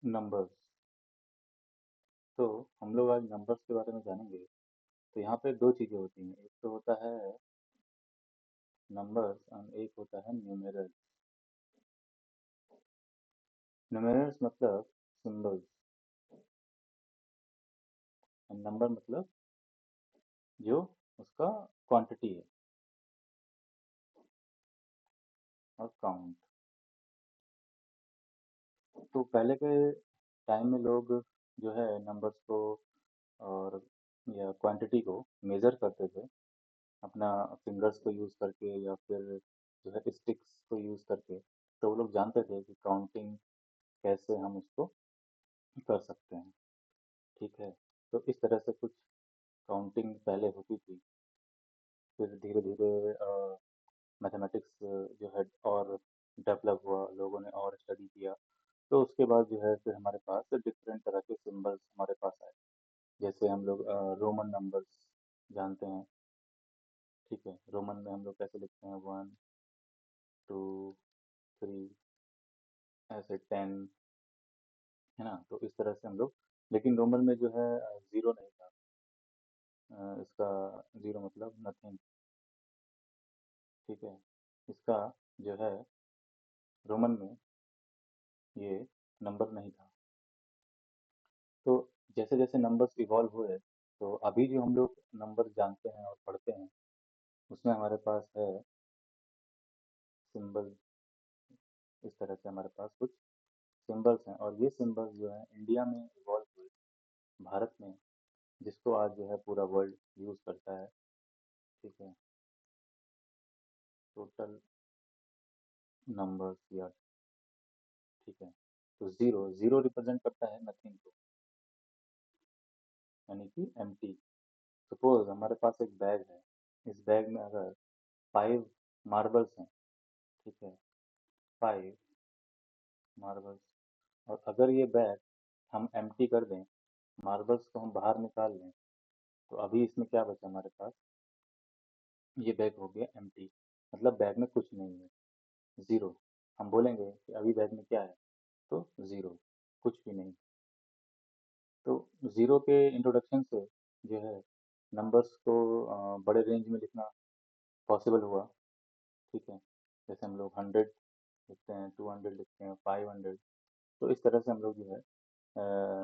Numbers. तो हम लोग आज नंबर्स के बारे में जानेंगे। तो यहाँ पे दो चीज़ें होती हैं, एक तो होता है नंबर्स और एक होता है न्यूमेरल्स। न्यूमेरल्स मतलब सिंबल्स और नंबर मतलब जो उसका क्वांटिटी है और काउंट। तो पहले के टाइम में लोग जो है नंबर्स को और या क्वांटिटी को मेज़र करते थे अपना फिंगर्स को यूज़ करके या फिर जो है स्टिक्स को यूज़ करके। तो वो लोग जानते थे कि काउंटिंग कैसे हम उसको कर सकते हैं। ठीक है, तो इस तरह से कुछ काउंटिंग पहले होती थी। फिर धीरे धीरे मैथमेटिक्स जो है और डेवलप हुआ, लोगों ने और स्टडी किया। तो उसके बाद जो है फिर हमारे पास डिफरेंट तरह के सिंबल्स हमारे पास आए। जैसे हम लोग रोमन नंबर्स जानते हैं। ठीक है, रोमन में हम लोग कैसे लिखते हैं, 1 2 3, ऐसे 10, है ना। तो इस तरह से हम लोग, लेकिन रोमन में जो है ज़ीरो नहीं था। इसका ज़ीरो मतलब नथिंग। ठीक है, इसका जो है रोमन में ये नंबर नहीं था। तो जैसे जैसे नंबर्स इवॉल्व हुए, तो अभी जो हम लोग नंबर जानते हैं और पढ़ते हैं उसमें हमारे पास है सिंबल। इस तरह से हमारे पास कुछ सिंबल्स हैं और ये सिंबल्स जो है इंडिया में इवॉल्व हुए, भारत में, जिसको आज जो है पूरा वर्ल्ड यूज़ करता है। ठीक है, टोटल नंबर्स या, ठीक है। तो ज़ीरो ज़ीरो रिप्रेजेंट करता है नथिंग को, यानी कि एम्प्टी। सपोज हमारे पास एक बैग है, इस बैग में अगर 5 मार्बल्स हैं, ठीक है, 5 मार्बल्स, और अगर ये बैग हम एम्प्टी कर दें, मार्बल्स को हम बाहर निकाल लें, तो अभी इसमें क्या बचा हमारे पास, ये बैग हो गया एम्प्टी। मतलब बैग में कुछ नहीं है, ज़ीरो। हम बोलेंगे कि अभी बैग में क्या है, तो ज़ीरो, कुछ भी नहीं। तो ज़ीरो के इंट्रोडक्शन से जो है नंबर्स को बड़े रेंज में लिखना पॉसिबल हुआ। ठीक है, जैसे हम लोग 100 लिखते हैं, 200 लिखते हैं, 500। तो इस तरह से हम लोग जो है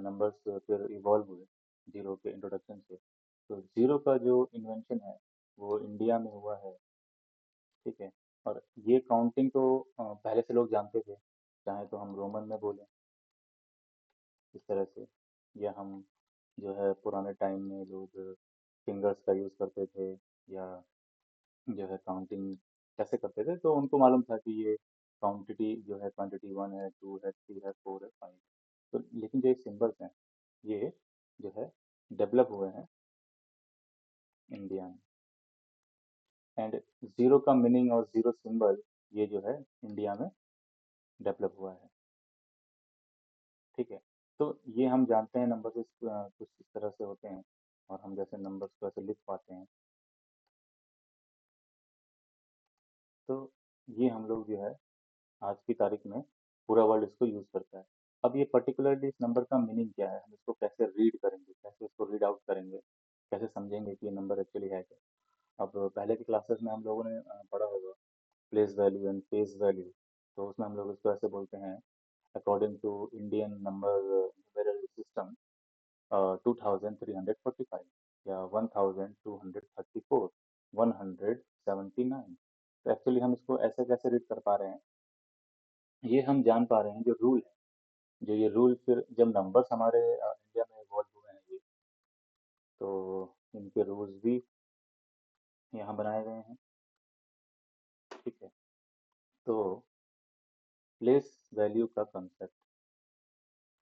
नंबर्स फिर इवॉल्व हुए ज़ीरो के इंट्रोडक्शन से। तो ज़ीरो का जो इन्वेंशन है वो इंडिया में हुआ है। ठीक है, और ये काउंटिंग तो पहले से लोग जानते थे, चाहे तो हम रोमन में बोलें इस तरह से, या हम जो है पुराने टाइम में लोग फिंगर्स का यूज़ करते थे, या जो है काउंटिंग कैसे करते थे, तो उनको मालूम था कि ये क्वांटिटी जो है, क्वांटिटी 1 है, 2 है, 3 है, 4 है, 5। तो लेकिन जो ये सिंबल्स हैं ये जो है डेवलप हुए हैं इंडिया में। एंड ज़ीरो का मीनिंग और ज़ीरो सिंबल ये जो है इंडिया में डेवलप हुआ है। ठीक है, तो ये हम जानते हैं नंबर कुछ इस तरह से होते हैं, और हम जैसे नंबर्स को ऐसे लिख पाते हैं। तो ये हम लोग जो है आज की तारीख में पूरा वर्ल्ड इसको यूज़ करता है। अब ये पर्टिकुलरली इस नंबर का मीनिंग क्या है, हम इसको कैसे रीड करेंगे, कैसे इसको रीड आउट करेंगे, कैसे समझेंगे कि ये नंबर एक्चुअली है क्या। अब पहले की क्लासेस में हम लोगों ने पढ़ा होगा place value and face value. तो उसमें हम लोग इसको ऐसे बोलते हैं, according to Indian number numeral system, 2345, या 1234, 179। तो एक्चुअली हम इसको ऐसे कैसे रीड कर पा रहे हैं, ये हम जान पा रहे हैं जो रूल है, जो ये रूल फिर जब नंबर्स हमारे इंडिया में इवॉल्व हुए हैं ये, तो इनके रूल्स भी यहाँ बनाए गए हैं। ठीक है, तो प्लेस वैल्यू का कंसेप्ट।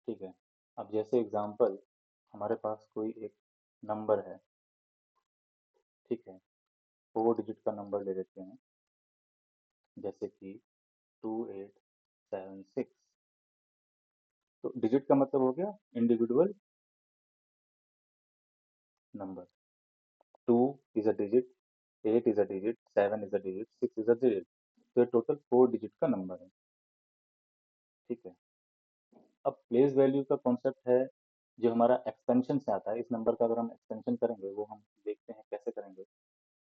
ठीक है, अब जैसे एग्जांपल हमारे पास कोई एक नंबर है। ठीक है, 4 डिजिट का नंबर ले लेते हैं, जैसे कि 2876। तो डिजिट का मतलब हो गया individual number. 2 is a digit, 8 is a digit, 7 is a digit, 6 is a digit. तो ये टोटल 4 डिजिट का नंबर है। ठीक है, अब प्लेस वैल्यू का कॉन्सेप्ट है जो हमारा एक्सपेंशन से आता है। इस नंबर का अगर हम एक्सपेंशन करेंगे वो हम देखते हैं कैसे करेंगे।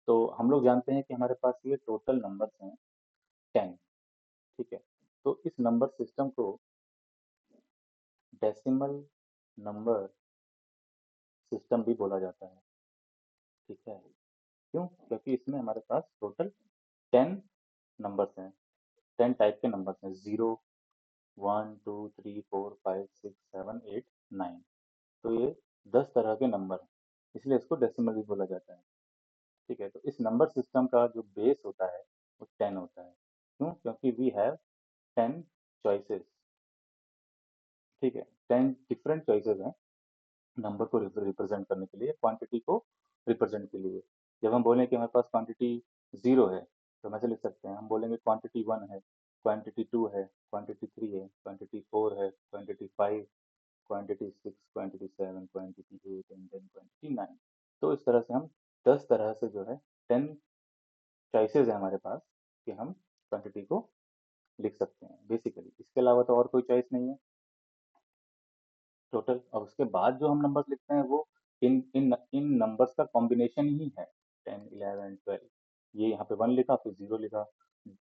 तो हम लोग जानते हैं कि हमारे पास ये टोटल नंबर्स हैं 10, ठीक है। तो इस नंबर सिस्टम को डेसिमल नंबर सिस्टम भी बोला जाता है, ठीक है। क्यों? क्योंकि इसमें हमारे पास टोटल 10 नंबर्स हैं, 10 टाइप के नंबर्स हैं, 0, 1, 2, 3, 4, 5, 6, 7, 8, 9। तो ये 10 तरह के नंबर हैं, इसलिए इसको डेसिमल भी बोला जाता है, ठीक है। तो इस नंबर सिस्टम का जो बेस होता है वो 10 होता है। क्यों? क्योंकि वी हैव 10 चॉइसेस, ठीक है। 10 डिफरेंट चॉइसेस हैं नंबर को रिप्रेजेंट करने के लिए, क्वांटिटी को रिप्रेजेंट के लिए। जब हम बोलें कि हमारे पास क्वांटिटी 0 है तो हम ऐसे लिख सकते हैं, हम बोलेंगे क्वांटिटी 1 है, क्वांटिटी 2 है, क्वांटिटी 3 है, क्वांटिटी 4 है, quantity 5, quantity 6, quantity 7, quantity 8 and then quantity 9। तो इस तरह से हम 10 तरह से जो है 10 चॉइसेस है हमारे पास कि हम क्वांटिटी को लिख सकते हैं बेसिकली। इसके अलावा तो और कोई चॉइस नहीं है टोटल। और उसके बाद जो हम नंबर्स लिखते हैं वो इन इन इन नंबर्स का कॉम्बिनेशन ही है। 10, 11, 12, ये यहाँ पे 1 लिखा, फिर 0 लिखा,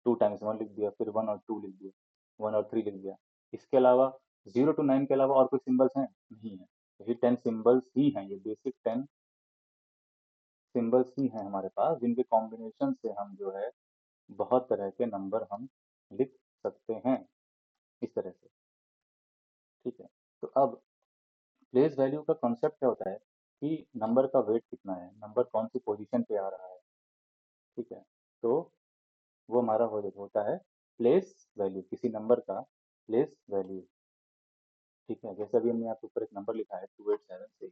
2 टाइम्स 1 लिख दिया, फिर 1 और 2 लिख दिया, 1 और 3 लिख दिया। इसके अलावा 0 to 9 के अलावा और कोई सिंबल्स हैं? नहीं है। तो ये 10 सिंबल्स ही हैं, ये बेसिक 10 सिंबल्स ही हैं हमारे पास, जिनके कॉम्बिनेशन से हम जो है बहुत तरह के नंबर हम लिख सकते हैं इस तरह से, ठीक है। तो अब प्लेस वैल्यू का कॉन्सेप्ट क्या होता है कि नंबर का वेट कितना है, नंबर कौन सी पोजीशन पे आ रहा है, ठीक है। तो वो हमारा होता है प्लेस वैल्यू, किसी नंबर का प्लेस वैल्यू, ठीक है। जैसे अभी हमने यहाँ पे ऊपर एक नंबर लिखा है 2876,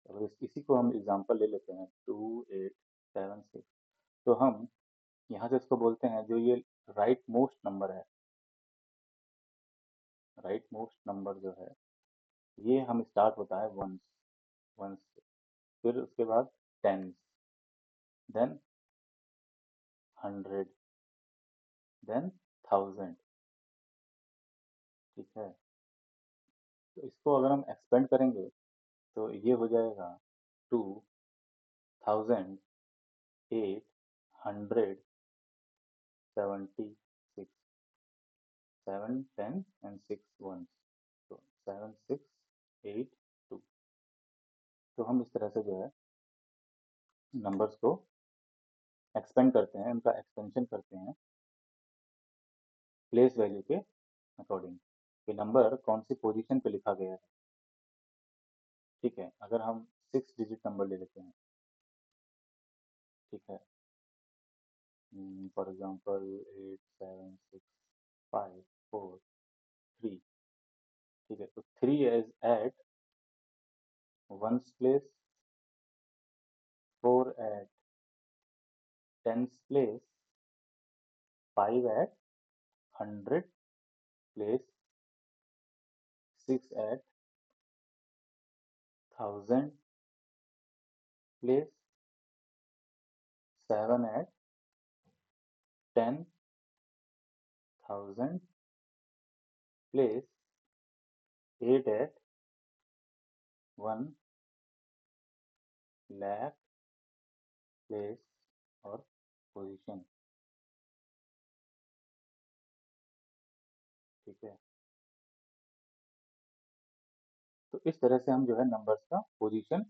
अगर इसी को हम एग्जांपल ले लेते हैं 2876, तो हम यहाँ से इसको बोलते हैं जो ये राइट मोस्ट नंबर है, राइट मोस्ट नंबर जो है ये हम स्टार्ट होता है वंस, वंस से, फिर उसके बाद टेंस, देन 100, देन 1000, ठीक है। तो इसको अगर हम एक्सपेंड करेंगे तो ये हो जाएगा 2876, 7, 10 एंड 6 1, तो 7682। तो हम इस तरह से जो है नंबर्स को एक्सपेंड करते हैं, उनका एक्सपेंशन करते हैं प्लेस वैल्यू के अकॉर्डिंग, कि नंबर कौन सी पोजीशन पे लिखा गया है, ठीक है। अगर हम 6 डिजिट नंबर ले लेते हैं, ठीक है, फॉर एग्जांपल 876543, ठीक है। तो 3 is at ones place, 4 at tens place, 5 at hundred place, 6 at thousand place, 7 at 10,000 place, 8 at 1 lakh place और पोजीशन, ठीक है। तो इस तरह से हम जो है नंबर्स का पोजीशन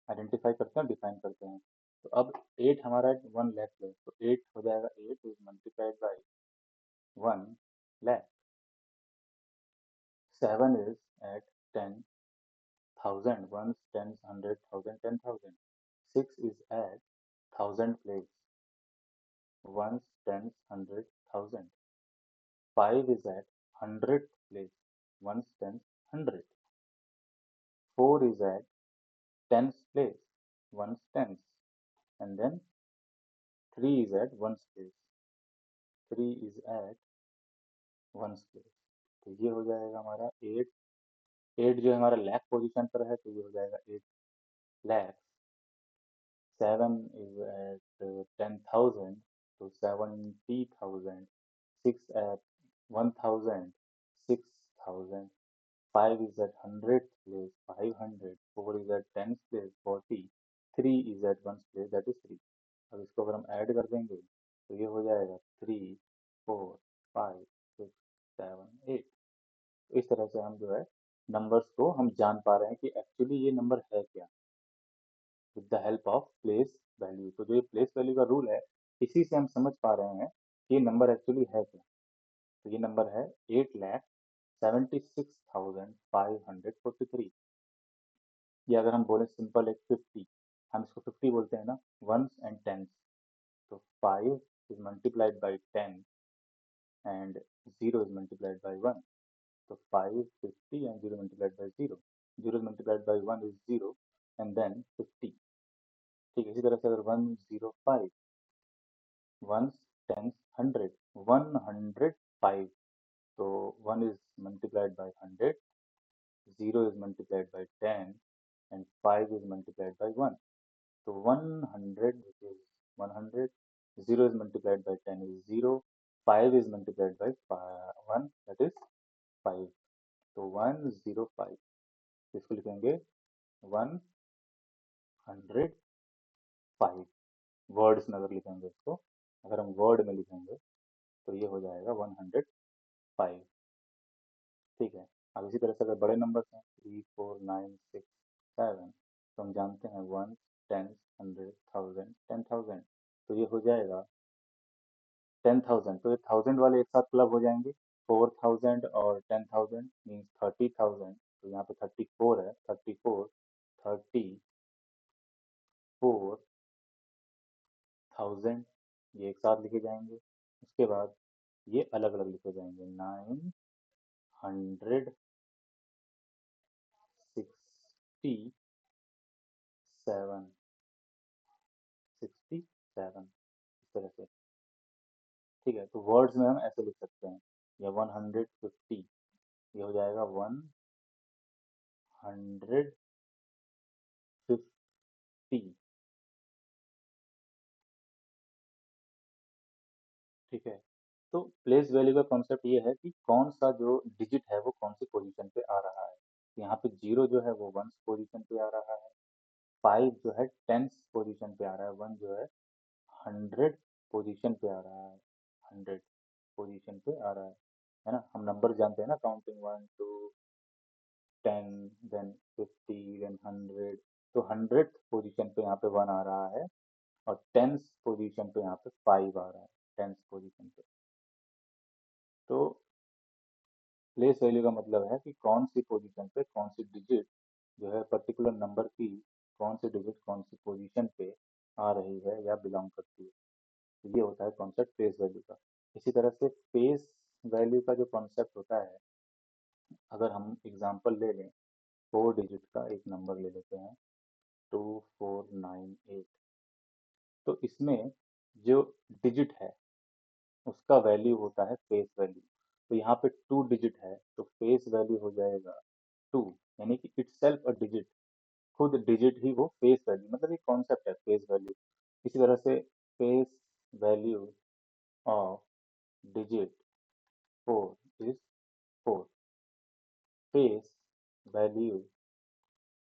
आइडेंटिफाई करते हैं, डिफाइन करते हैं। तो अब 8 हमारा 1 लाख है, तो 8 हो जाएगा, 8 is multiplied by 1 lakh, 7 is at 10,000, ones, tens, hundred, thousand, 10,000, 6 is at thousand place, ones, tens, hundred, thousand, 5 is at 100 place, ones, tens, 100. 4 is at tens place, ones, tens. And then 3 is at ones place. 3 is at ones place. तो ये हो जाएगा हमारा 8, 8 जो हमारा lakh position पर है तो ये हो जाएगा 8 lakhs. 7 is at 10,000, तो 70,000. 6 at 1,000, 6,000. 5 is at 100th place, 500, 4 is at 10th place, 40, 3 is at 1st place, that is 3. अब इसको अगर हम ऐड कर देंगे तो ये हो जाएगा 3, 4, 5, 6, 7, 8। तो इस तरह से हम जो है नंबर्स को हम जान पा रहे हैं कि एक्चुअली ये नंबर है क्या, with the help of place value. तो जो ये प्लेस वैल्यू का रूल है, इसी से हम समझ पा रहे हैं कि ये नंबर एक्चुअली है क्या। तो ये नंबर है 8,76,543। या अगर हम बोले सिंपल एक 50, हम इसको 50 बोलते हैं ना, वंस एंड टेंस। तो 5 is multiplied by 10 and 0 is multiplied by 1. So 5 is 50 and 0 multiplied by 0. 0 is multiplied by 1 is 0 and then 50. ठीक है, इसी तरह से अगर 105, ones, tens, 100, 105, तो 1 is multiplied by 100, 0 is multiplied by 10 and 5 is multiplied by 1. So 100, which is 100, 0 is multiplied by 10 is 0, 5 is multiplied by 1, that is 5. तो 105, इसको लिखेंगे 105। वर्ड्स में अगर लिखेंगे इसको, अगर हम वर्ड में लिखेंगे तो ये हो जाएगा 105। ठीक है, अब इसी तरह से अगर बड़े नंबर्स हैं 3, 4, 9, 6, 7, तो हम जानते हैं 1, 10, 100, 1000, 10,000। तो ये हो जाएगा 10,000। तो ये 1000 वाले एक साथ क्लब हो जाएंगे, 4000 और 10,000 मीन्स 30,000। तो यहाँ पे 34 है, 34, 34,000 ये एक साथ लिखे जाएंगे। उसके बाद ये अलग अलग लिखे जाएंगे, 967, इस तरह से। ठीक है, तो वर्ड्स में हम ऐसे लिख सकते हैं, या 150, ये हो जाएगा 150। ठीक है, तो प्लेस वैल्यू का कॉन्सेप्ट ये है कि कौन सा जो डिजिट है वो कौन सी पोजीशन पे आ रहा है। यहाँ पे 0 जो है वो 1st पोजीशन पे आ रहा है, 5 जो है 10th पोजीशन पे आ रहा है, 1 जो है 100 पोजीशन पे आ रहा है, 100 पोजीशन पे आ रहा है ना। हम नंबर जानते हैं ना, काउंटिंग 1 2 10 देन 50 देन 100। तो 100th पोजीशन पे यहाँ पे 1 आ रहा है और 10th पोजीशन पे यहाँ पे 5 आ रहा है, 10th पोजीशन पे। तो प्लेस वैल्यू का मतलब है कि कौन सी पोजीशन पे कौन सी डिजिट जो है पर्टिकुलर नंबर की, कौन सी डिजिट कौन सी पोजीशन पे आ रही है या बिलोंग करती है। तो ये होता है कॉन्सेप्ट फेस वैल्यू का। इसी तरह से फेस वैल्यू का जो कॉन्सेप्ट होता है, अगर हम एग्जांपल ले लें, 4 डिजिट का एक नंबर ले लेते हैं, 2498। तो इसमें जो डिजिट है उसका वैल्यू होता है फेस वैल्यू। तो यहाँ पे 2 डिजिट है तो फेस वैल्यू हो जाएगा 2, यानी कि इट सेल्फ अ डिजिट, खुद डिजिट ही वो फेस वैल्यू, मतलब ये कॉन्सेप्ट है फेस वैल्यू। इसी तरह से face value of digit 4 is 4, face value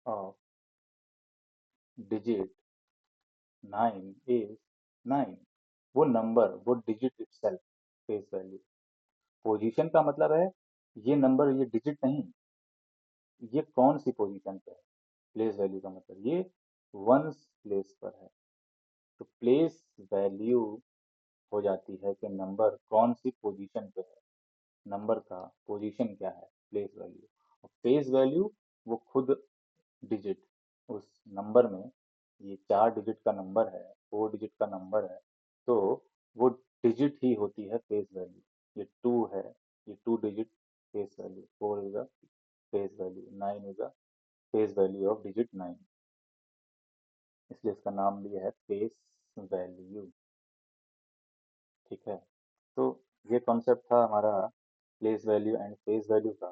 of digit 9 is 9। वो नंबर, वो digit itself face value. Position का मतलब है ये नंबर, ये डिजिट नहीं, ये कौन सी पोजीशन पे है। प्लेस वैल्यू का मतलब ये वंस प्लेस पर है। तो प्लेस वैल्यू हो जाती है कि नंबर कौन सी पोजीशन पे है, नंबर का पोजीशन क्या है, प्लेस वैल्यू। और फेस वैल्यू वो खुद डिजिट उस नंबर में, ये 4 डिजिट का नंबर है, 4 डिजिट का नंबर है, तो वो डिजिट ही होती है फेस वैल्यू। ये 2 है, ये 2 digit face value, 4 is a face value, 9 is a face value of digit 9, इसलिए इसका नाम लिया है फेस वैल्यू। ठीक है, तो ये कॉन्सेप्ट था हमारा place value and face value का।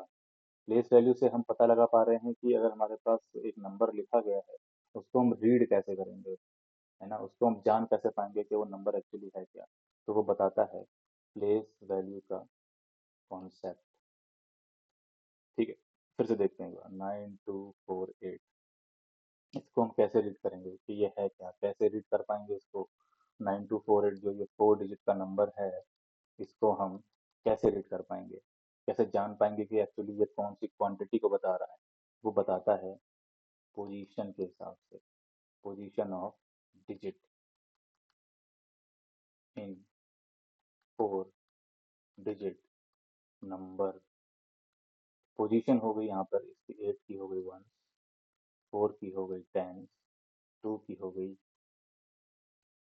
प्लेस वैल्यू से हम पता लगा पा रहे हैं कि अगर हमारे पास एक नंबर लिखा गया है, उसको हम रीड कैसे करेंगे, है ना, उसको हम जान कैसे पाएंगे कि वो नंबर एक्चुअली है क्या। तो वो बताता है प्लेस वैल्यू का कॉन्सेप्ट। ठीक है, फिर से देखते हैं एक बार, 9248। इसको हम कैसे रीड करेंगे कि ये है क्या, कैसे रीड कर पाएंगे इसको? 9248 जो ये 4 डिजिट का नंबर है, इसको हम कैसे रीड कर पाएंगे, कैसे जान पाएंगे कि एक्चुअली ये कौन सी क्वांटिटी को बता रहा है? वो बताता है पोजीशन के हिसाब से, position of digit in 4 digit number. Position हो गई यहाँ पर इसकी, 8 की हो गई 1, 4 की हो गई 10, 2 की हो गई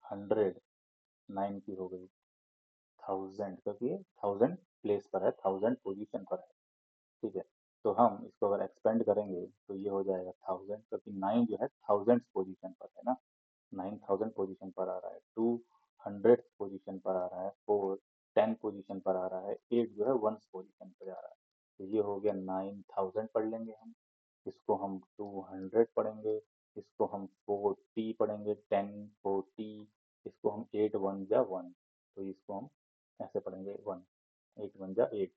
100, 9 की हो गई 1000, क्योंकि ये 1000 प्लेस पर है, 1000 पोजीशन पर है। ठीक है, तो हम इसको अगर एक्सपेंड करेंगे तो ये हो जाएगा 1000, क्योंकि 9 जो है 1000 पोजीशन पर है ना, 9000 पोजीशन पर आ रहा है, 200 पोजीशन पर आ रहा है, 4 10 पोजीशन पर आ रहा है, 8 जो है 1 पोजीशन पर आ रहा है। तो ये हो गया 9000 पढ़ लेंगे हम, इसको हम 200 पढ़ेंगे, इसको हम 40 पढ़ेंगे, 10 40, इसको हम 8 1 जा 1, तो इसको हम ऐसे पढ़ेंगे 1, 8 1 जा 8।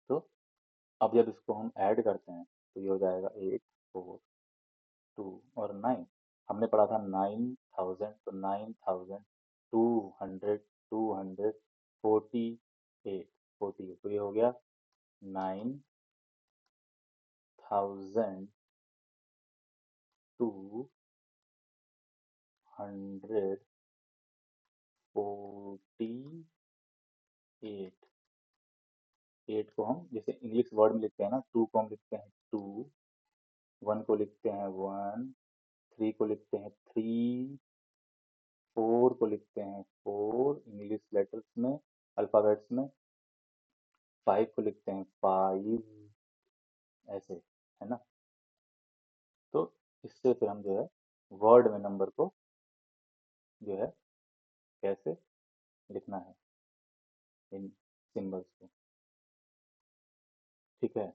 तो अब जब इसको हम ऐड करते हैं तो ये हो जाएगा 8 4 2 और 9। हमने पढ़ा था 9000, तो 9200, 248, 48, तो ये हो गया 9248। 8 को हम जैसे इंग्लिश वर्ड में लिखते हैं ना, 2 को हम लिखते हैं 2, 1 को लिखते हैं 1, 3 को लिखते हैं 3, 4 को लिखते हैं 4 इंग्लिश लेटर्स में, अल्फ़ाबेट्स में, 5 को लिखते हैं 5, ऐसे, है ना? तो इससे फिर हम जो है वर्ड में नंबर को जो है कैसे लिखना है, इन सिंबल्स को। ठीक है,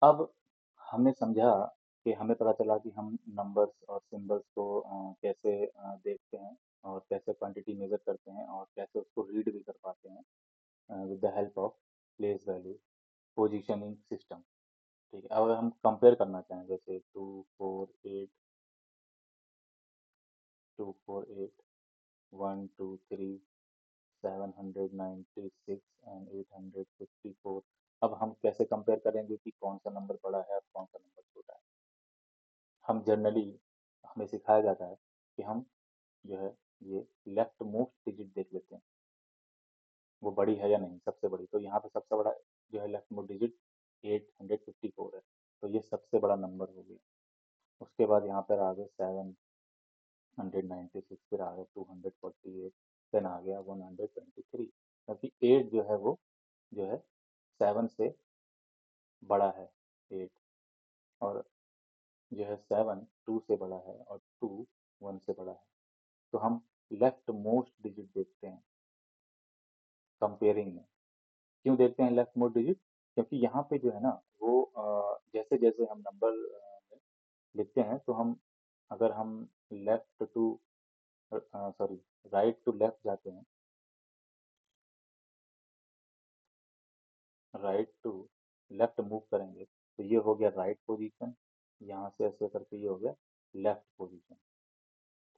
अब हमने समझा कि हमें पता चला कि हम नंबर्स और सिंबल्स को कैसे देखते हैं, और कैसे क्वांटिटी मेजर करते हैं, और कैसे उसको रीड भी कर पाते हैं with the help of place value positioning system. ठीक है, अब अगर हम कंपेयर करना चाहें, जैसे 248, 1 2 3, 796 एंड 854। अब हम कैसे कंपेयर करेंगे कि कौन सा नंबर बड़ा है और कौन सा नंबर छोटा है? हम जनरली, हमें सिखाया जाता है कि हम जो है ये लेफ्ट मोस्ट डिजिट देख लेते हैं, वो बड़ी है या नहीं, सबसे बड़ी। तो यहाँ पे सबसे बड़ा जो है लेफ्ट मोस्ट डिजिट 854 है, तो ये सबसे बड़ा नंबर हो गया। उसके बाद यहाँ पर आ गए 796, फिर आ गया 248, देन आ गया 123, क्योंकि 8 जो है वो जो है 7 से बड़ा है, 8, और जो है 7 2 से बड़ा है, और 2 1 से बड़ा है। तो हम लेफ्ट मोस्ट डिजिट देखते हैं कंपेयरिंग में। क्यों देखते हैं लेफ्ट मोस्ट डिजिट? क्योंकि यहाँ पे जो है ना वो जैसे जैसे हम नंबर लिखते हैं, तो हम अगर हम left to sorry right to left जाते हैं, राइट टू लेफ्ट मूव करेंगे, तो ये हो गया राइट पोजीशन, यहाँ से ऐसे करके ये हो गया लेफ्ट पोजीशन।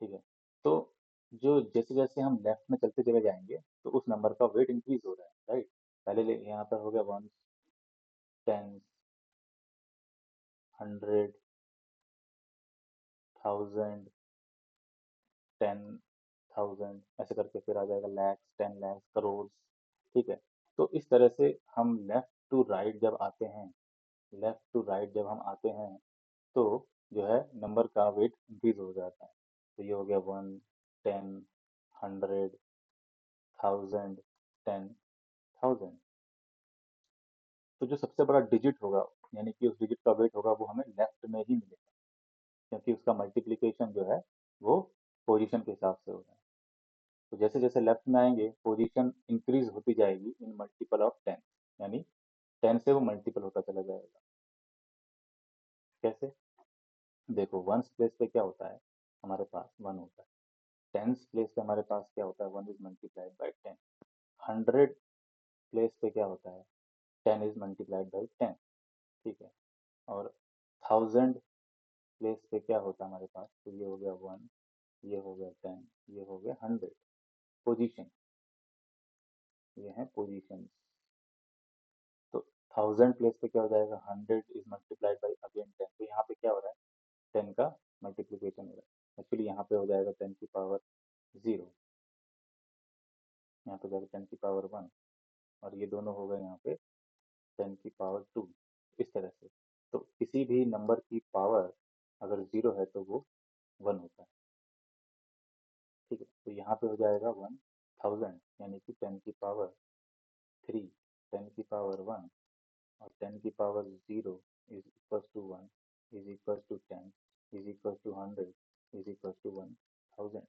ठीक है, तो जो जैसे जैसे हम लेफ्ट में चलते चले जाएंगे तो उस नंबर का वेट इंक्रीज हो रहा है, राइट? पहले यहाँ पर हो गया 1, 10, 100, 1000, 10,000, ऐसे करके फिर आ जाएगा लैक्स, 10 लाख, करोड़। ठीक है, तो इस तरह से हम लेफ्ट टू राइट जब आते हैं, लेफ्ट टू राइट जब हम आते हैं, तो जो है नंबर का वेट इंक्रीज हो जाता है। तो ये हो गया 1, 10, 100, 1000, 10,000। तो जो सबसे बड़ा डिजिट होगा, यानी कि उस डिजिट का वेट होगा, वो हमें लेफ्ट में ही मिलेगा, क्योंकि उसका मल्टीप्लिकेशन जो है वो पोजीशन के हिसाब से होगा। तो जैसे जैसे लेफ्ट में आएंगे पोजीशन इंक्रीज होती जाएगी इन मल्टीपल ऑफ 10, यानी 10 से वो मल्टीपल होता चला जाएगा। कैसे? देखो, वंस प्लेस पे क्या होता है, हमारे पास 1 होता है। टेंस प्लेस पे हमारे पास क्या होता है, 1 इज मल्टीप्लाइड बाई 10। 100 प्लेस पे क्या होता है, 10 इज मल्टीप्लाइड बाई 10। ठीक है। और 1000 प्लेस पे क्या होता है हमारे पास, तो ये हो गया 1, ये हो गया 10, ये हो गया 100। पोजीशन, ये है पोजीशन। तो 1000 प्लेस पे क्या हो जाएगा, 100 इज मल्टीप्लाइड बाई अगेन 10, तो यहाँ पे क्या हो रहा है, 10 का मल्टीप्लिकेशन हो रहा है। एक्चुअली यहाँ पे हो जाएगा 10 की पावर 0, यहाँ पे जाएगा 10 की पावर 1, और ये दोनों हो गए यहाँ पे 10 की पावर 2, इस तरह से। तो किसी भी नंबर की पावर अगर 0 है तो वो 1 होता है। ठीक है, तो यहाँ पे हो जाएगा 1000, यानी कि 10 की पावर 3, 10 की पावर 1, और 10 की power 0 is equal to 1, is equal to 10, is equal to 100, is equal to 1000।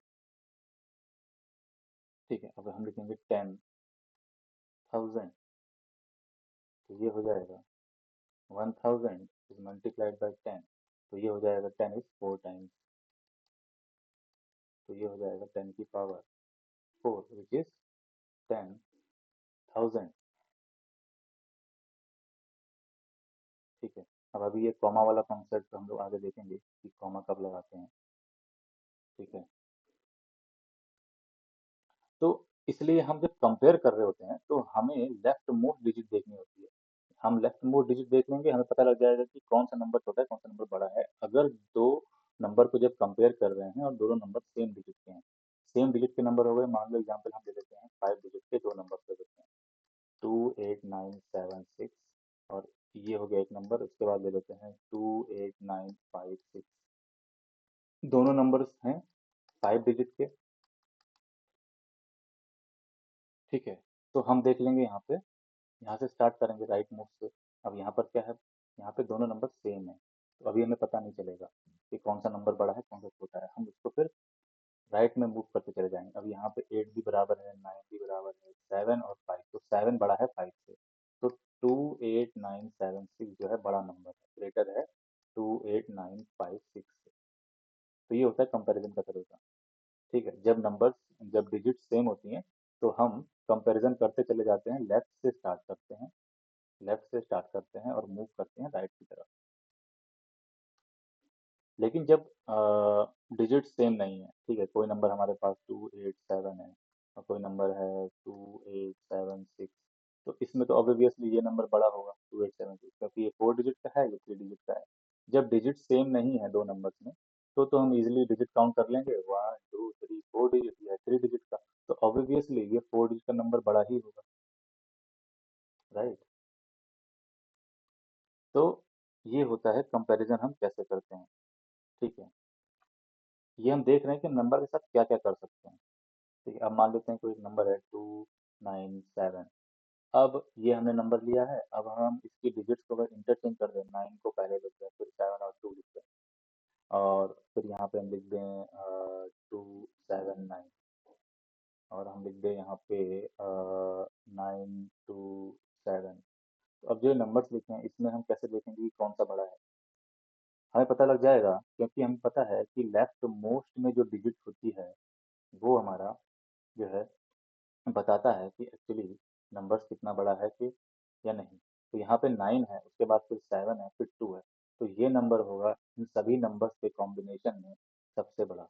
ठीक है, अब हम लिखेंगे 10,000, तो ये हो जाएगा 1000 इज मल्टीप्लाइड बाई 10, तो ये हो जाएगा 10 इज 4 टाइम्स, तो ये हो जाएगा 10 की पावर 4 विच इज 10,000। ठीक है, अब अभी ये कॉमा वाला कॉन्सेप्ट हम लोग आगे देखेंगे कि कॉमा कब लगाते हैं। ठीक है, तो इसलिए हम जब कंपेयर कर रहे होते हैं तो हमें लेफ्ट मोस्ट डिजिट देखनी होती है। हम लेफ्ट मोस्ट डिजिट देख लेंगे, हमें पता लग जाएगा कि कौन सा नंबर छोटा है कौन सा नंबर बड़ा है। अगर दो नंबर को जब कंपेयर कर रहे हैं और दोनों नंबर सेम डिजिट के हैं, सेम डिजिट के नंबर हो गए, मान लो एग्जाम्पल हम ले लेते हैं 5 डिजिट के दो नंबर ले लेते हैं, 28976, और ये हो गया एक नंबर, उसके बाद ले लेते हैं 28956। दोनों नंबर्स हैं 5 डिजिट के। ठीक है, तो हम देख लेंगे यहाँ पे, यहाँ से स्टार्ट करेंगे राइट मूव से। अब यहाँ पर क्या है, यहाँ पे दोनों नंबर सेम है, तो अभी हमें पता नहीं चलेगा कि कौन सा नंबर बड़ा है कौन सा छोटा है। हम इसको फिर राइट में मूव करते चले जाएंगे। अब यहाँ पे 8 भी बराबर है, 9 भी बराबर है, 7 और 5, तो 7 बड़ा है 5 से, तो 28976 जो है बड़ा नंबर है, ग्रेटर है 28956 से। तो ये होता है कंपैरिजन का तरीका। ठीक है, जब डिजिट सेम होती हैं तो हम कंपैरिजन करते चले जाते हैं, लेफ्ट से स्टार्ट करते हैं, लेफ्ट से स्टार्ट करते हैं और मूव करते हैं राइट की तरफ। लेकिन जब डिजिट सेम नहीं है, ठीक है, कोई नंबर हमारे पास 287 है और कोई नंबर है 2876, तो इसमें तो ऑब्वियसली ये नंबर बड़ा होगा 2876, क्योंकि ये 4 डिजिट का है, ये 3 डिजिट का है। जब डिजिट सेम नहीं है दो नंबर्स में, तो हम इजीली डिजिट काउंट कर लेंगे, 1 2 3 4 डिजिट या 3 डिजिट का, तो ऑब्वियसली ये 4 डिजिट का नंबर बड़ा ही होगा, राइट। तो ये होता है कंपैरिजन हम कैसे करते हैं। ठीक है, ये हम देख रहे हैं कि नंबर के साथ क्या क्या कर सकते हैं। ठीक है, अब मान लेते हैं कोई नंबर है 297। अब ये हमने नंबर लिया है, अब हम इसकी डिजिट्स को अगर इंटरचेंज कर दें, 9 को पहले लिख दें, फिर 7 और 2 लिख दें, और फिर यहाँ पे हम लिख दें 279, और हम लिख दें यहाँ पे 927। तो अब जो नंबर्स लिखे हैं इसमें हम कैसे देखेंगे कि कौन सा बड़ा है। हमें पता लग जाएगा, क्योंकि हमें पता है कि लेफ्ट मोस्ट में जो डिजिट होती है वो हमारा जो है बताता है कि एक्चुअली नंबर्स कितना बड़ा है कि या नहीं। तो यहाँ पे 9 है, उसके बाद फिर 7 है, फिर 2 है, तो ये नंबर होगा इन सभी नंबर्स के कॉम्बिनेशन में सबसे बड़ा।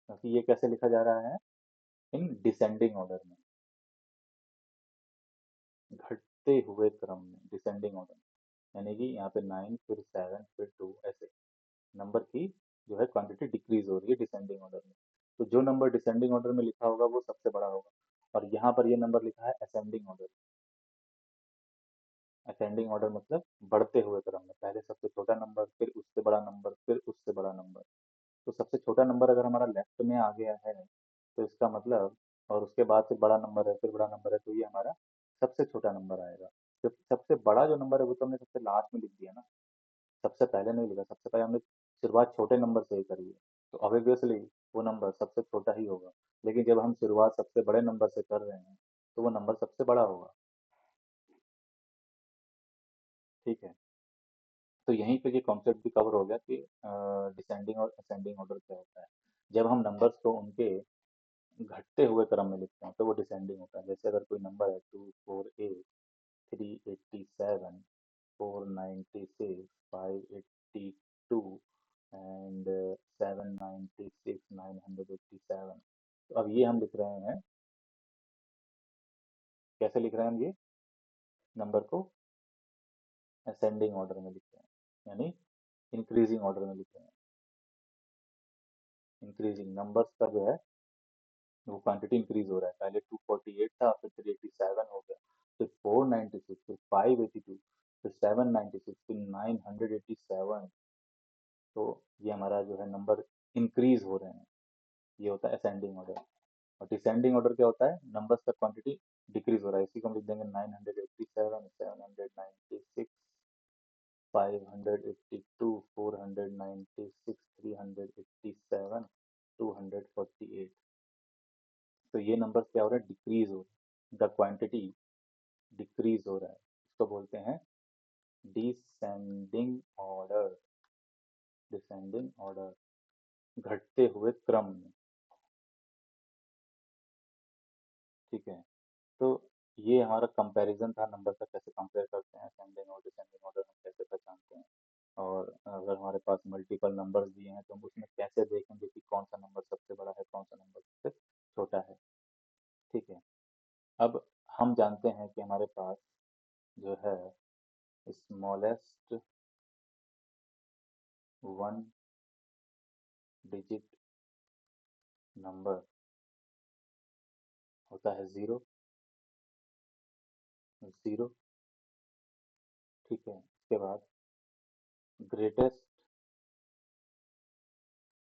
क्योंकि ये कैसे लिखा जा रहा है, इन डिसेंडिंग ऑर्डर में, घटते हुए क्रम में, डिसेंडिंग ऑर्डर में, यानी कि यहाँ पे 9 फिर 7 फिर 2, ऐसे नंबर की जो है क्वांटिटी डिक्रीज हो रही है डिसेंडिंग ऑर्डर में। तो जो नंबर डिसेंडिंग ऑर्डर में लिखा होगा वो सबसे बड़ा होगा, और यहाँ पर ये नंबर लिखा है असेंडिंग ऑर्डर। असेंडिंग ऑर्डर मतलब बढ़ते हुए क्रम में, पहले सबसे छोटा नंबर, फिर उससे बड़ा नंबर, फिर उससे बड़ा नंबर। तो सबसे छोटा नंबर अगर हमारा लेफ्ट में आ गया है तो इसका मतलब, और उसके बाद से बड़ा नंबर है फिर बड़ा नंबर है, तो ये हमारा सबसे छोटा नंबर आएगा। तो सबसे बड़ा जो नंबर है वो तो हमने सबसे लास्ट में लिख दिया ना, सबसे पहले नहीं लिखा, सबसे पहले हमने शुरुआत छोटे नंबर से ही करी है, तो ऑब्वियसली वो नंबर सबसे छोटा ही होगा। लेकिन जब हम शुरुआत सबसे बड़े नंबर से कर रहे हैं तो वो नंबर सबसे बड़ा होगा। ठीक है, तो यहीं पे ये कॉन्सेप्ट भी कवर हो गया कि डिसेंडिंग और असेंडिंग ऑर्डर क्या होता है। जब हम नंबर्स को उनके घटते हुए क्रम में लिखते हैं तो वो डिसेंडिंग होता है। जैसे अगर कोई नंबर है 248 387, 496, 582 एंड 796, 987। तो अब ये हम लिख रहे हैं, कैसे लिख रहे हैं हम ये नंबर को? असेंडिंग ऑर्डर में लिख रहे हैं, यानी इंक्रीजिंग ऑर्डर में लिख रहे हैं। इंक्रीजिंग नंबर्स का जो है वो क्वांटिटी इंक्रीज हो रहा है। पहले 248 था, फिर 387 हो गया, फिर 496, फिर 582, फिर 796, फिर 987। तो ये हमारा जो है नंबर इंक्रीज हो रहे हैं, ये होता है असेंडिंग ऑर्डर। और डिसेंडिंग ऑर्डर क्या होता है? नंबर्स का क्वांटिटी डिक्रीज हो रहा है। इसी को हम लिख देंगे 987, 796, 582, 496, 387, 248। तो ये नंबर क्या हो रहा है? डिक्रीज हो रहा है, द क्वांटिटी डिक्रीज हो रहा है। इसको बोलते हैं डिसेंडिंग ऑर्डर। डिसेंडिंग ऑर्डर, घटते हुए क्रम में। ठीक है, तो ये हमारा कंपैरिजन था नंबर का, कैसे कंपेयर करते हैं असेंडिंग और डिसेंडिंग ऑर्डर में, कैसे पहचानते हैं। और अगर हमारे पास मल्टीपल नंबर्स दिए हैं तो हम उसमें कैसे देखेंगे कि कौन सा नंबर सबसे बड़ा है, कौन सा नंबर सबसे छोटा है। ठीक है, अब हम जानते हैं कि हमारे पास जो है स्मॉलेस्ट वन डिजिट नंबर होता है ज़ीरो। ज़ीरो, ठीक है। इसके बाद ग्रेटेस्ट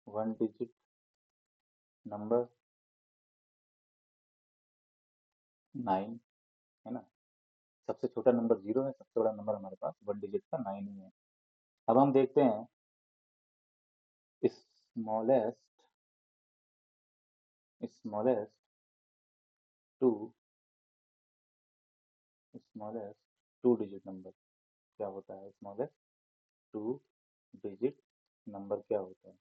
वन डिजिट नंबर 9, है ना। सबसे छोटा नंबर 0 है, सबसे बड़ा नंबर हमारे पास वन डिजिट का 9 ही है। अब हम देखते हैं smallest smallest two smallest two digit number क्या होता है? स्मॉलेस्ट टू डिजिट नंबर क्या होता है?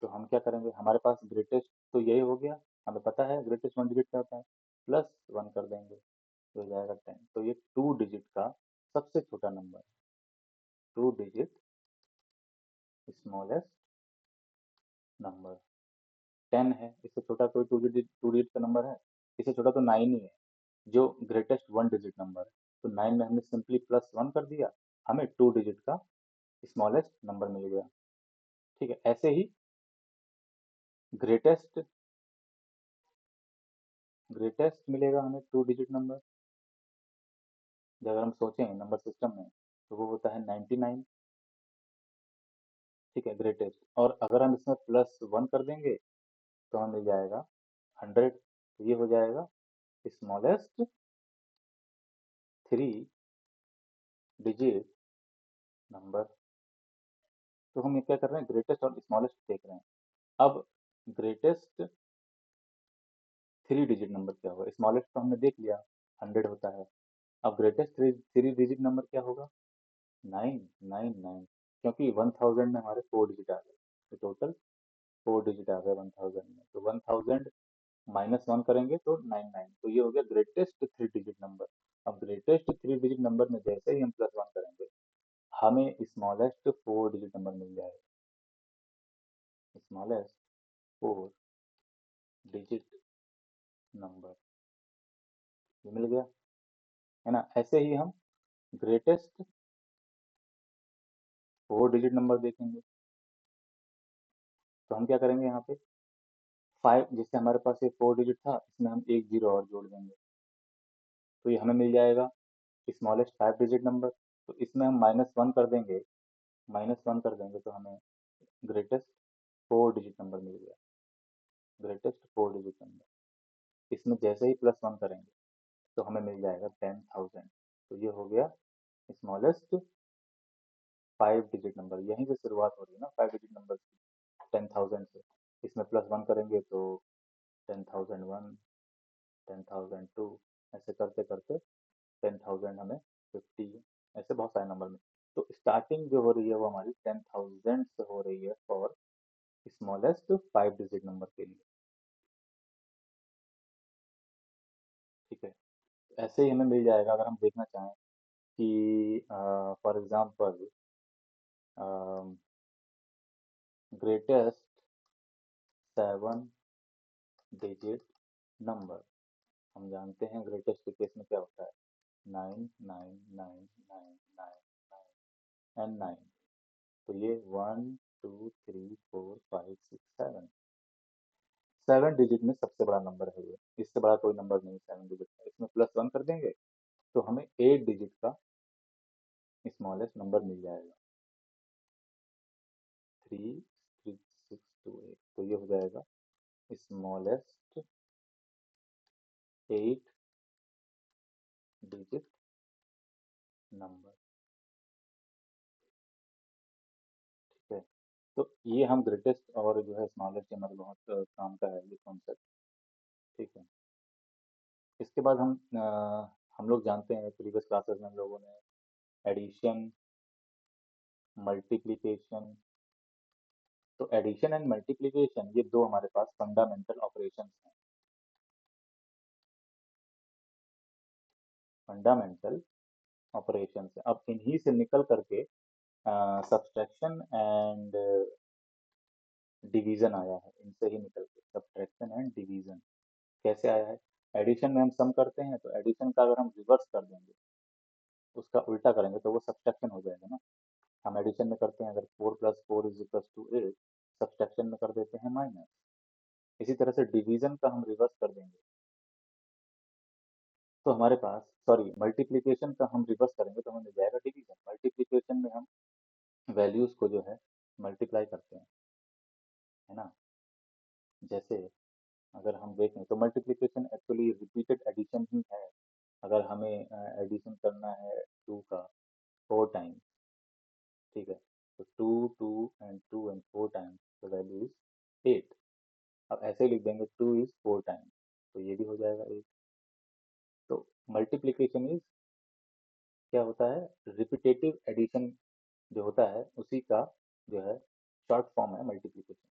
तो हम क्या करेंगे, हमारे पास ग्रेटेस्ट तो यही हो गया, हमें पता है ग्रेटेस्ट वन डिजिट क्या होता है, प्लस वन कर देंगे तो हो जाएगा 10। तो ये टू डिजिट का सबसे छोटा नंबर है। टू डिजिट स्मॉलेस्ट नंबर 10 है। इससे छोटा कोई टू डिजिट का नंबर है? इससे छोटा तो 9 ही है, जो ग्रेटेस्ट वन डिजिट नंबर है। तो 9 में हमने सिंपली प्लस वन कर दिया, हमें टू डिजिट का स्मॉलेस्ट नंबर मिल गया। ठीक है, ऐसे ही ग्रेटेस्ट ग्रेटेस्ट मिलेगा हमें टू डिजिट नंबर। जब अगर हम सोचें नंबर सिस्टम में तो वो होता है 99। ठीक है, ग्रेटेस्ट। और अगर हम इसमें प्लस वन कर देंगे तो हमें मिल जाएगा 100। तो ये हो जाएगा स्मॉलेस्ट थ्री डिजिट नंबर। तो हम ये क्या कर रहे हैं, ग्रेटेस्ट और स्मॉलेस्ट देख रहे हैं। अब ग्रेटेस्ट थ्री डिजिट नंबर क्या होगा? स्मॉलेस्ट तो हमने देख लिया, 100 होता है। अब greatest three three digit number क्या होगा? 999, क्योंकि 1000 में हमारे 4 डिजिट आ गए, तो टोटल 4 डिजिट आ गए 1000 में। तो 1000 माइनस वन करेंगे तो 99। तो ये हो गया ग्रेटेस्ट थ्री डिजिट नंबर। अब ग्रेटेस्ट थ्री डिजिट नंबर में जैसे ही हम प्लस वन करेंगे हमें स्मॉलेस्ट फोर डिजिट नंबर मिल जाएगा। स्मॉलेस्ट फोर डिजिट नंबर ये मिल गया, है ना। ऐसे ही हम ग्रेटेस्ट फोर डिजिट नंबर देखेंगे तो हम क्या करेंगे, यहाँ पे 5, जिससे हमारे पास ये 4 डिजिट था इसमें हम एक जीरो और जोड़ देंगे तो ये हमें मिल जाएगा स्मॉलेस्ट 5 डिजिट नंबर। तो इसमें हम माइनस वन कर देंगे तो हमें ग्रेटेस्ट 4 डिजिट नंबर मिल गया। ग्रेटेस्ट 4 डिजिट नंबर, इसमें जैसे ही प्लस वन करेंगे तो हमें मिल जाएगा 10,000। तो ये हो गया स्मॉलेस्ट 5 डिजिट नंबर। यहीं से शुरुआत हो रही है ना 5 डिजिट नंबर की, 10,000 से। इसमें प्लस वन करेंगे तो 10,001, 10,002, ऐसे करते करते 10,000 हमें 50, ऐसे बहुत सारे नंबर में। तो स्टार्टिंग जो हो रही है वो हमारी 10,000 से हो रही है फॉर स्मॉलेस्ट 5 डिजिट नंबर के लिए। ठीक है, ऐसे ही हमें मिल जाएगा अगर हम देखना चाहें कि for example greatest 7 digit number. हम जानते हैं ग्रेटेस्ट के केस में क्या होता है, 9 9 9 9 9 9 एंड 9। तो ये 1 2 3 4 5 6 7, 7 डिजिट में सबसे बड़ा नंबर है ये, इससे बड़ा कोई नंबर नहीं 7 डिजिट का। इसमें +1 कर देंगे तो हमें 8 डिजिट का स्मॉलेस्ट नंबर मिल जाएगा, 3 3 6 2 8। तो ये हो जाएगा स्मॉलेस्ट 8 डिजिट नंबर। ठीक है, तो ये हम ग्रेटेस्ट और जो है स्मॉलेस्ट, हमारे बहुत काम का है ये कॉन्सेप्ट। ठीक है, इसके बाद हम लोग जानते हैं प्रीवियस क्लासेस में हम लोगों ने एडिशन, मल्टीप्लिकेशन। तो एडिशन एंड मल्टीप्लिकेशन ये दो हमारे पास फंडामेंटल ऑपरेशंस हैं, फंडामेंटल ऑपरेशंस हैं। अब इन्हीं से निकल करके सब्सट्रैक्शन एंड डिवीजन आया है, इनसे ही निकल के सब्सट्रैक्शन एंड डिवीजन कैसे आया है। एडिशन में हम सम करते हैं, तो एडिशन का अगर हम रिवर्स कर देंगे, उसका उल्टा करेंगे तो वो सब्सट्रैक्शन हो जाएगा ना। हम एडिशन में करते हैं अगर 4 + 4 = 8, सब्सट्रैक्शन में कर देते हैं माइनस। इसी तरह से डिवीजन का हम रिवर्स कर देंगे तो हमारे पास, सॉरी, मल्टीप्लिकेशन का हम रिवर्स करेंगे तो हमें मिल जाएगा डिवीजन। मल्टीप्लिकेशन में हम वैल्यूज को जो है मल्टीप्लाई करते हैं, है ना। जैसे अगर हम देखें तो मल्टीप्लिकेशन एक्चुअली रिपीटेड एडिशन ही है। अगर हमें एडिशन करना है 2 का 4 टाइम्स, ठीक है, तो 2 2 and 4 times the value is 8। अब ऐसे ही लिख देंगे 2 इज 4 टाइम्स, तो ये भी हो जाएगा 8। तो मल्टीप्लिकेशन इज क्या होता है, रिपीटेटिव एडिशन जो होता है उसी का जो है शॉर्ट फॉर्म है मल्टीप्लिकेशन।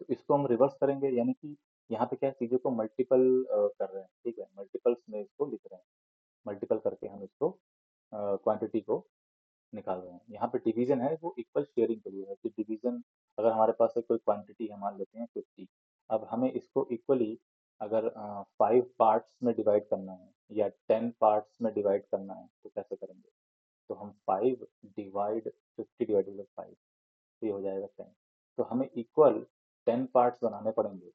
तो इसको हम रिवर्स करेंगे, यानी कि यहाँ पे क्या है, चीज़ों को मल्टीपल कर रहे हैं। ठीक है, मल्टीपल्स में इसको लिख रहे हैं, मल्टीपल करके हम इसको क्वांटिटी को निकाल रहे हैं। यहाँ पे डिवीजन है वो इक्वल शेयरिंग के लिए है कि डिवीजन, अगर हमारे पास एक कोई क्वांटिटी है, मान लेते हैं 50, अब हमें इसको इक्वली अगर 5 पार्ट्स में डिवाइड करना है या 10 पार्ट्स में डिवाइड करना है तो कैसे करेंगे। तो हम 5 डिवाइड 50 डिवाइडेड बाई 5, तो ये हो जाएगा 10। तो हमें इक्वल 10 पार्ट्स बनाने पड़ेंगे।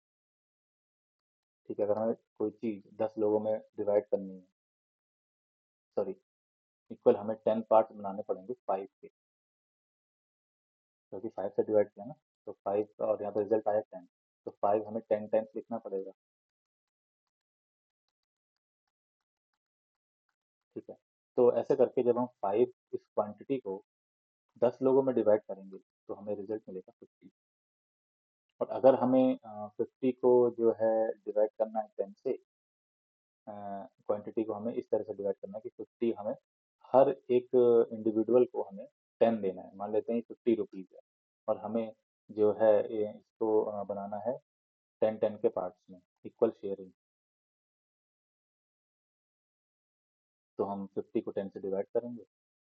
ठीक है, अगर हमें कोई चीज़ 10 लोगों में डिवाइड करनी है, सॉरी, इक्वल हमें 10 पार्ट्स बनाने पड़ेंगे 5 के, क्योंकि 5 से डिवाइड किया ना, तो 5 का और यहाँ पे रिजल्ट आया 10, तो 5 हमें 10 टाइम्स लिखना पड़ेगा। ठीक है, तो ऐसे करके जब हम 5 इस क्वांटिटी को 10 लोगों में डिवाइड करेंगे तो हमें रिजल्ट मिलेगा 50। और अगर हमें 50 को जो है डिवाइड करना है 10 से, क्वांटिटी को हमें इस तरह से डिवाइड करना है कि 50 हमें हर एक इंडिविजुअल को हमें 10 देना है। मान लेते हैं 50 रुपीज़ है और हमें जो है इसको बनाना है 10 10 के पार्ट्स में, इक्वल शेयरिंग। तो हम 50 को 10 से डिवाइड करेंगे,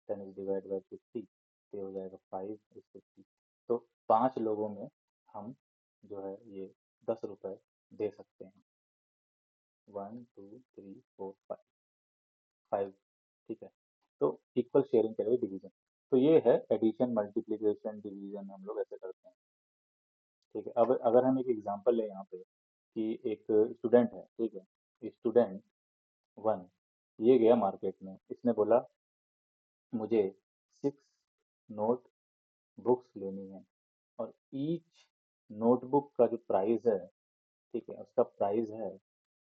10 इज डिवाइड बाई 50, तो ये हो जाएगा 5 इज 50। तो 5 लोगों में हम जो है ये 10 रुपये दे सकते हैं, 1 2 3 4 5, ठीक है। तो इक्वल शेयरिंग के लिए डिवीजन। तो ये है एडिशन, मल्टीप्लिकेशन, डिवीजन, हम लोग ऐसे करते हैं। ठीक है, अब अगर हम एक एग्जांपल लें यहाँ पे कि एक स्टूडेंट है, ठीक है, स्टूडेंट 1 ये गया मार्केट में, इसने बोला मुझे 6 नोट बुक्स लेनी है और ईच नोटबुक का जो प्राइस है, ठीक है, उसका प्राइस है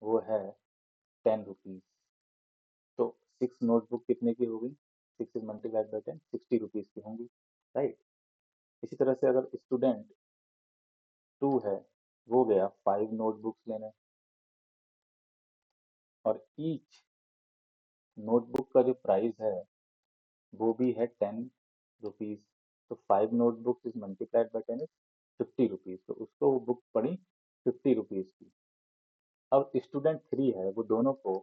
वो है 10 रुपीज़। तो 6 नोटबुक कितने की होगी, 6 इज मल्टीप्लाइड बाई 10, 60 रुपीज़ की होंगी, राइट। इसी तरह से अगर स्टूडेंट 2 है, वो गया 5 नोटबुक्स लेने और ईच नोटबुक का जो प्राइस है वो भी है 10 रुपीज़। तो 5 notebooks is multiplied by 10 is 50 rupees, तो उसको वो बुक पड़ी 50 रुपीज़ की। अब स्टूडेंट 3 है, वो दोनों को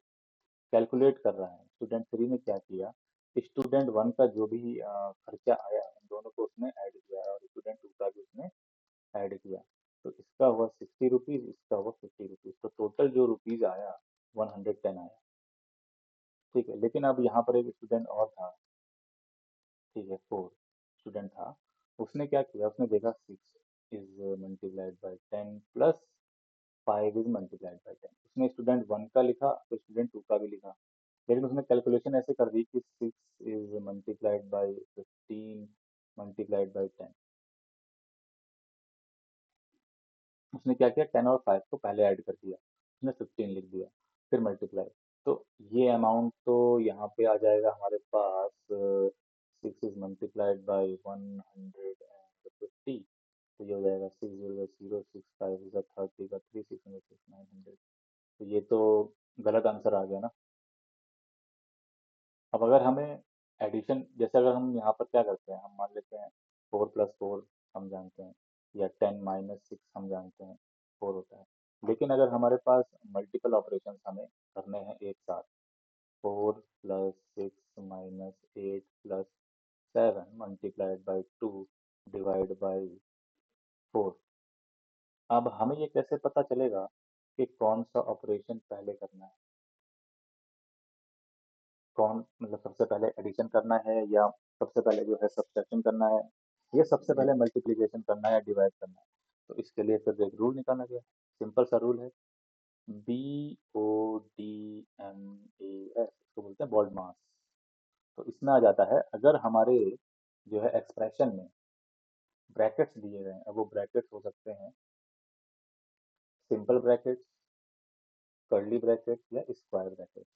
कैलकुलेट कर रहा है। स्टूडेंट थ्री ने क्या किया, स्टूडेंट वन का जो भी खर्चा आया उन दोनों को उसने ऐड किया और स्टूडेंट टू का भी उसने ऐड किया। तो इसका हुआ 60 रुपीज़, इसका हुआ 50 रुपीज़, तो टोटल जो रुपीज़ आया 110 आया। ठीक है, लेकिन अब यहाँ पर एक स्टूडेंट और था, ठीक है, फोर स्टूडेंट था। उसने क्या किया, उसने देखा 6 is multiplied by 10 plus 5 is multiplied by 10। उसने स्टूडेंट वन का लिखा तो स्टूडेंट टू का भी लिखा, लेकिन उसने कैलकुलेशन ऐसे कर दी कि 6 is multiplied by 15 multiplied by 10। उसने क्या किया, 10 और 5 को पहले ऐड कर दिया, उसने 15 लिख दिया, फिर मल्टीप्लाई। तो ये अमाउंट तो यहाँ पे आ जाएगा हमारे पास 6 इज मल्टीप्लाइड बाई 150। तो ये हो जाएगा 6 0 0 6 5 का 3 6 900। तो ये तो गलत आंसर आ गया ना। अब अगर हमें एडिशन, जैसे अगर हम यहाँ पर क्या करते हैं, हम मान लेते हैं 4 + 4 हम जानते हैं, या 10 - 6 हम जानते हैं 4 होता है। लेकिन अगर हमारे पास मल्टीपल ऑपरेशन हमें करने हैं एक साथ, 4 + 6 - 8 + 7 मल्टीप्लाइड बाई 2 डिवाइड बाई 4। अब हमें ये कैसे पता चलेगा कि कौन सा ऑपरेशन पहले करना है, कौन मतलब सबसे पहले एडिशन करना है, या सबसे पहले जो है सब्ट्रैक्शन करना है, या सबसे पहले मल्टीप्लिकेशन करना है या डिवाइड करना है। तो इसके लिए फिर एक रूल निकाला गया, सिंपल सा रूल है, BODMAS, इसको बोलते हैं बॉड मास। तो इसमें आ जाता है, अगर हमारे जो है एक्सप्रेशन में ब्रैकेट्स दिए गए हैं, अब वो ब्रैकेट्स हो सकते हैं सिंपल ब्रैकेट्स, कर्ली ब्रैकेट या स्क्वायर ब्रैकेट।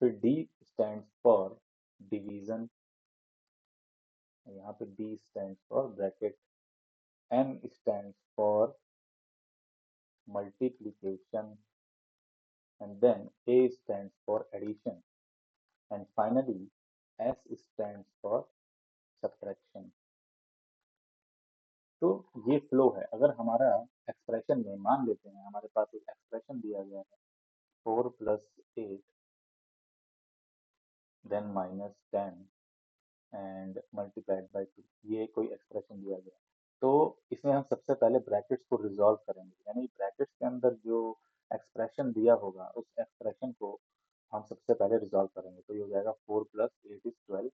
फिर D स्टैंड्स फॉर डिवीजन, यहाँ पे B stands for bracket, M stands for multiplication, and then A stands for addition, and finally S stands for subtraction। तो ये flow है। अगर हमारा expression में मान लेते हैं हमारे पास एक एक्सप्रेशन दिया गया है 4 + 8 देन -10 एंड मल्टीप्लाइड बाई 2, ये कोई एक्सप्रेशन दिया गया है। तो इसमें हम सबसे पहले ब्रैकेट्स को रिजॉल्व करेंगे, यानी ब्रैकेट्स के अंदर जो एक्सप्रेशन दिया होगा उस एक्सप्रेशन को हम सबसे पहले रिजॉल्व करेंगे। तो ये हो जाएगा 4 + 8 = 12।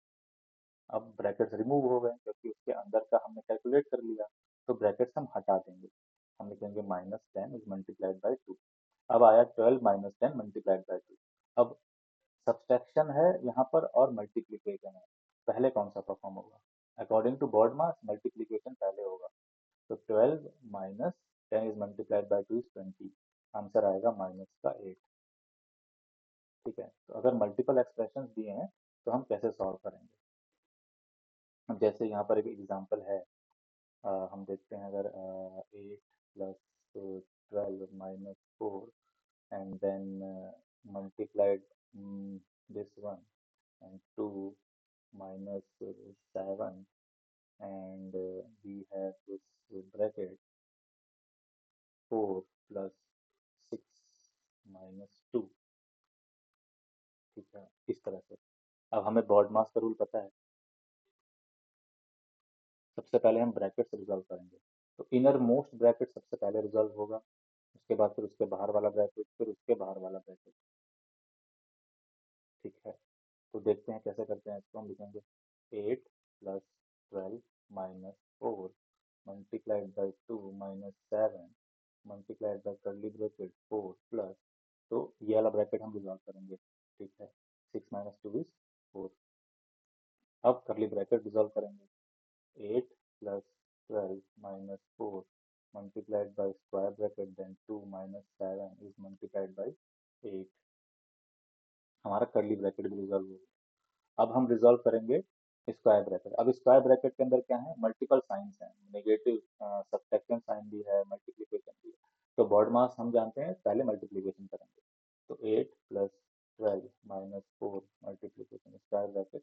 अब ब्रैकेट्स रिमूव हो गए क्योंकि उसके अंदर का हमने कैलकुलेट कर लिया, तो ब्रैकेट्स हम हटा देंगे, हम लिखेंगे -10 इज मल्टीप्लाइड बाई 2। अब आया 12 - 10 मल्टीप्लाइड बाई 2। अब सब्सट्रैक्शन है यहाँ पर और मल्टीप्लिकेशन है, पहले कौन सा परफॉर्म होगा, according to BODMAS multiplication पहले होगा। तो 12 - 10 is multiplied by 2 is 20, answer आएगा -8। ठीक है, तो अगर मल्टीपल एक्सप्रेशन दिए हैं तो हम कैसे सॉल्व करेंगे। अब जैसे यहाँ पर एक एग्जांपल है, हम देखते हैं, अगर 8 + 12 - 4 and then multiplied this one and 2 -7, and we have this bracket 4 + 6 - 2। ठीक है, इस तरह से। अब हमें बॉड मास का रूल पता है, सबसे पहले हम ब्रैकेट से रिजॉल्व करेंगे। तो इनर मोस्ट ब्रैकेट सबसे पहले रिजॉल्व होगा, उसके बाद फिर उसके बाहर वाला ब्रैकेट, फिर उसके बाहर वाला ब्रैकेट। ठीक है, तो देखते हैं कैसे करते हैं इसको। हम लिखेंगे 8 + 12 - 4 multiplied by 2 -7 multiplied by curly bracket 4 plus, तो ये वाला ब्रैकेट हम रिजॉल्व करेंगे। ठीक है, 6 - 2 इज 4। अब कर्ली ब्रैकेट रिजॉल्व करेंगे, 8 + 12 - 4 multiplied by square bracket then 2 - 7 is multiplied by 8। हमारा कर्ली ब्रैकेट भी रिजॉल्व हो गया। अब हम रिजॉल्व करेंगे स्क्वायर ब्रैकेट। अब स्क्वायर ब्रैकेट के अंदर क्या है, मल्टीपल साइंस हैं, नेगेटिव सब्ट्रैक्शन साइन भी है, मल्टीप्लिकेशन भी है। तो बॉड मास हम जानते हैं, पहले मल्टीप्लिकेशन करेंगे। तो 8 + 12 - 4 मल्टीप्लिकेशन स्क्वायर ब्रैकेट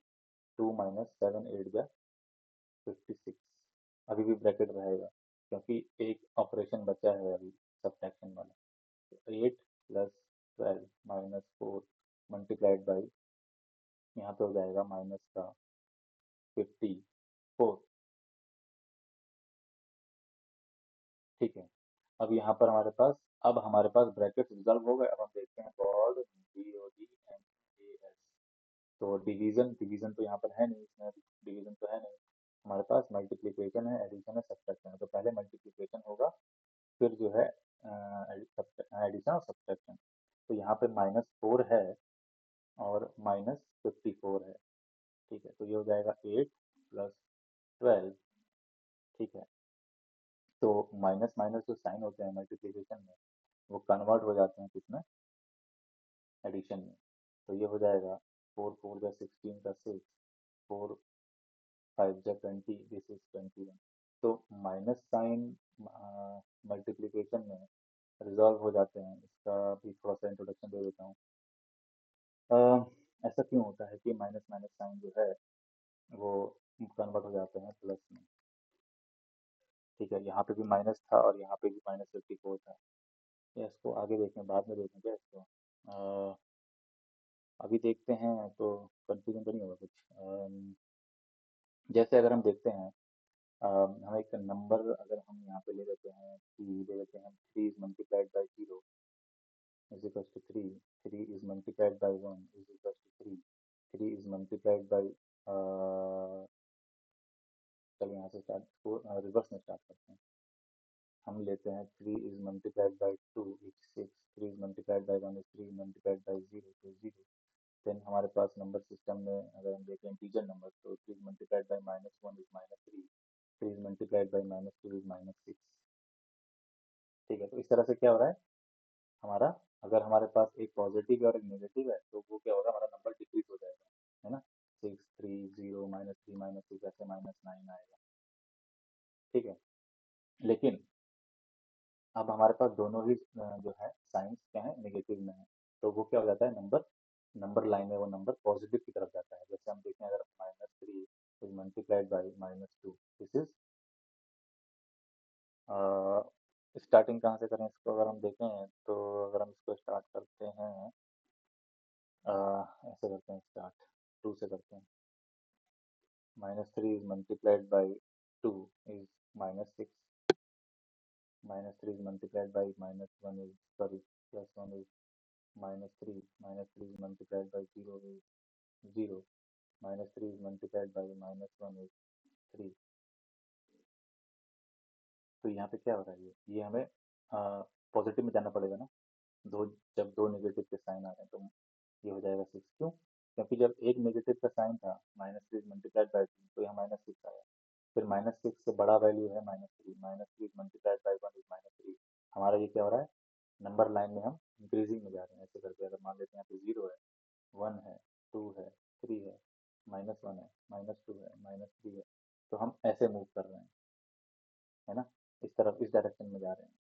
2 - 7 8 जा 56। अभी भी ब्रैकेट रहेगा क्योंकि एक ऑपरेशन बचा है अभी सब्ट्रैक्शन वाला। तो 8 + 12 - 4 मल्टीप्लाइड बाई, यहाँ पे हो जाएगा माइनस का 54। ठीक है, अब यहाँ पर हमारे पास ब्रैकेट रिजल्व हो गए। अब हम देखते हैं BOD BOD तो डिवीजन डिवीजन तो यहाँ पर है नहीं, इसमें डिवीजन तो है नहीं हमारे पास, मल्टीप्लिकेशन है, एडिशन है, सब्ट्रैक्शन है। तो पहले मल्टीप्लिकेशन होगा, फिर जो है एडिशन और सब्ट्रैक्शन। तो यहाँ पे -4 है और -54 है। ठीक है, तो ये हो जाएगा 8 + 12। ठीक है, तो माइनस माइनस जो साइन होते हैं मल्टीप्लिकेशन में, वो कन्वर्ट हो जाते हैं किसमें, एडिशन में। तो ये हो जाएगा 4 4 जा 16 का 6, 4 5 जा 20, दिस इज 21। तो माइनस साइन मल्टीप्लिकेशन में रिजॉल्व हो जाते हैं। इसका भी थोड़ा सा इंट्रोडक्शन दे देता हूँ। ऐसा क्यों होता है कि माइनस माइनस साइन जो है वो कन्वर्ट हो जाते हैं प्लस में। ठीक है, यहाँ पे भी माइनस था और यहाँ पे भी -54 था। या इसको आगे देखें, बाद में देखें क्या इसको, अभी देखते हैं तो कंफ्यूजन तो नहीं होगा कुछ। जैसे अगर हम देखते हैं, हम एक नंबर अगर हम यहाँ पे ले लेते हैं कि ले लेते हैं 3 is multiplied by 0 is equal to 3, 3 is multiplied by 1 is equal to 3, 3 is multiplied by, चलिए यहाँ से स्टार्ट को रिवर्स में स्टार्ट करते हैं। हम लेते हैं 3 is multiplied by 2 is 6, 3 is multiplied by 1 is 3, multiplied by 0 तो 0। देन हमारे पास नंबर सिस्टम में अगर हम देखें इंटीजर नंबर, तो 3 is multiplied by -1 is -3, 3 is multiplied by -2 is -6। ठीक है, तो इस तरह से क्या हो रहा है हमारा, अगर हमारे पास एक पॉजिटिव है और एक नेगेटिव है, तो वो क्या होगा, हमारा नंबर डिक्रीज हो जाएगा, है ना। 6 3 0 -3 -6 ऐसे -9 आएगा। ठीक है, लेकिन अब हमारे पास दोनों ही जो है साइंस क्या है, नेगेटिव में है। तो वो क्या हो जाता है, नंबर नंबर लाइन में वो नंबर पॉजिटिव की तरफ जाता है। जैसे हम देखें, अगर -3 is multiplied by -2, this is starting कहाँ से करें इसको, अगर हम देखें तो अगर हम इसको स्टार्ट करते हैं, ऐसे करते हैं, स्टार्ट 2 से करते हैं। -3 is multiplied by 2 is -6, -3 is multiplied by -1 is, sorry, +1 is -3, -3 is multiplied by 0 is 0, -3 is multiplied by -1 is 3। तो यहाँ पे क्या हो रहा है, ये हमें पॉजिटिव में जाना पड़ेगा ना, दो जब दो नेगेटिव के साइन आ रहे हैं तो ये हो जाएगा 6। क्यों, क्योंकि जब एक नेगेटिव का साइन था -3 मल्टीप्लाइड बाई 2, तो यहाँ -6 आया। फिर -6 से बड़ा वैल्यू है -3, -3 मल्टीप्लाइड बाई 1 इज -3। हमारा ये क्या हो रहा है, नंबर लाइन में हम इंक्रीजिंग में जा रहे हैं। ऐसे करके अगर मान लेते हैं यहाँ पे 0 है, 1 है, 2 है, 3 है, -1 है, -2 है, -3 है, तो हम ऐसे मूव कर रहे हैं, है ना, इस तरफ, इस डायरेक्शन में जा रहे हैं।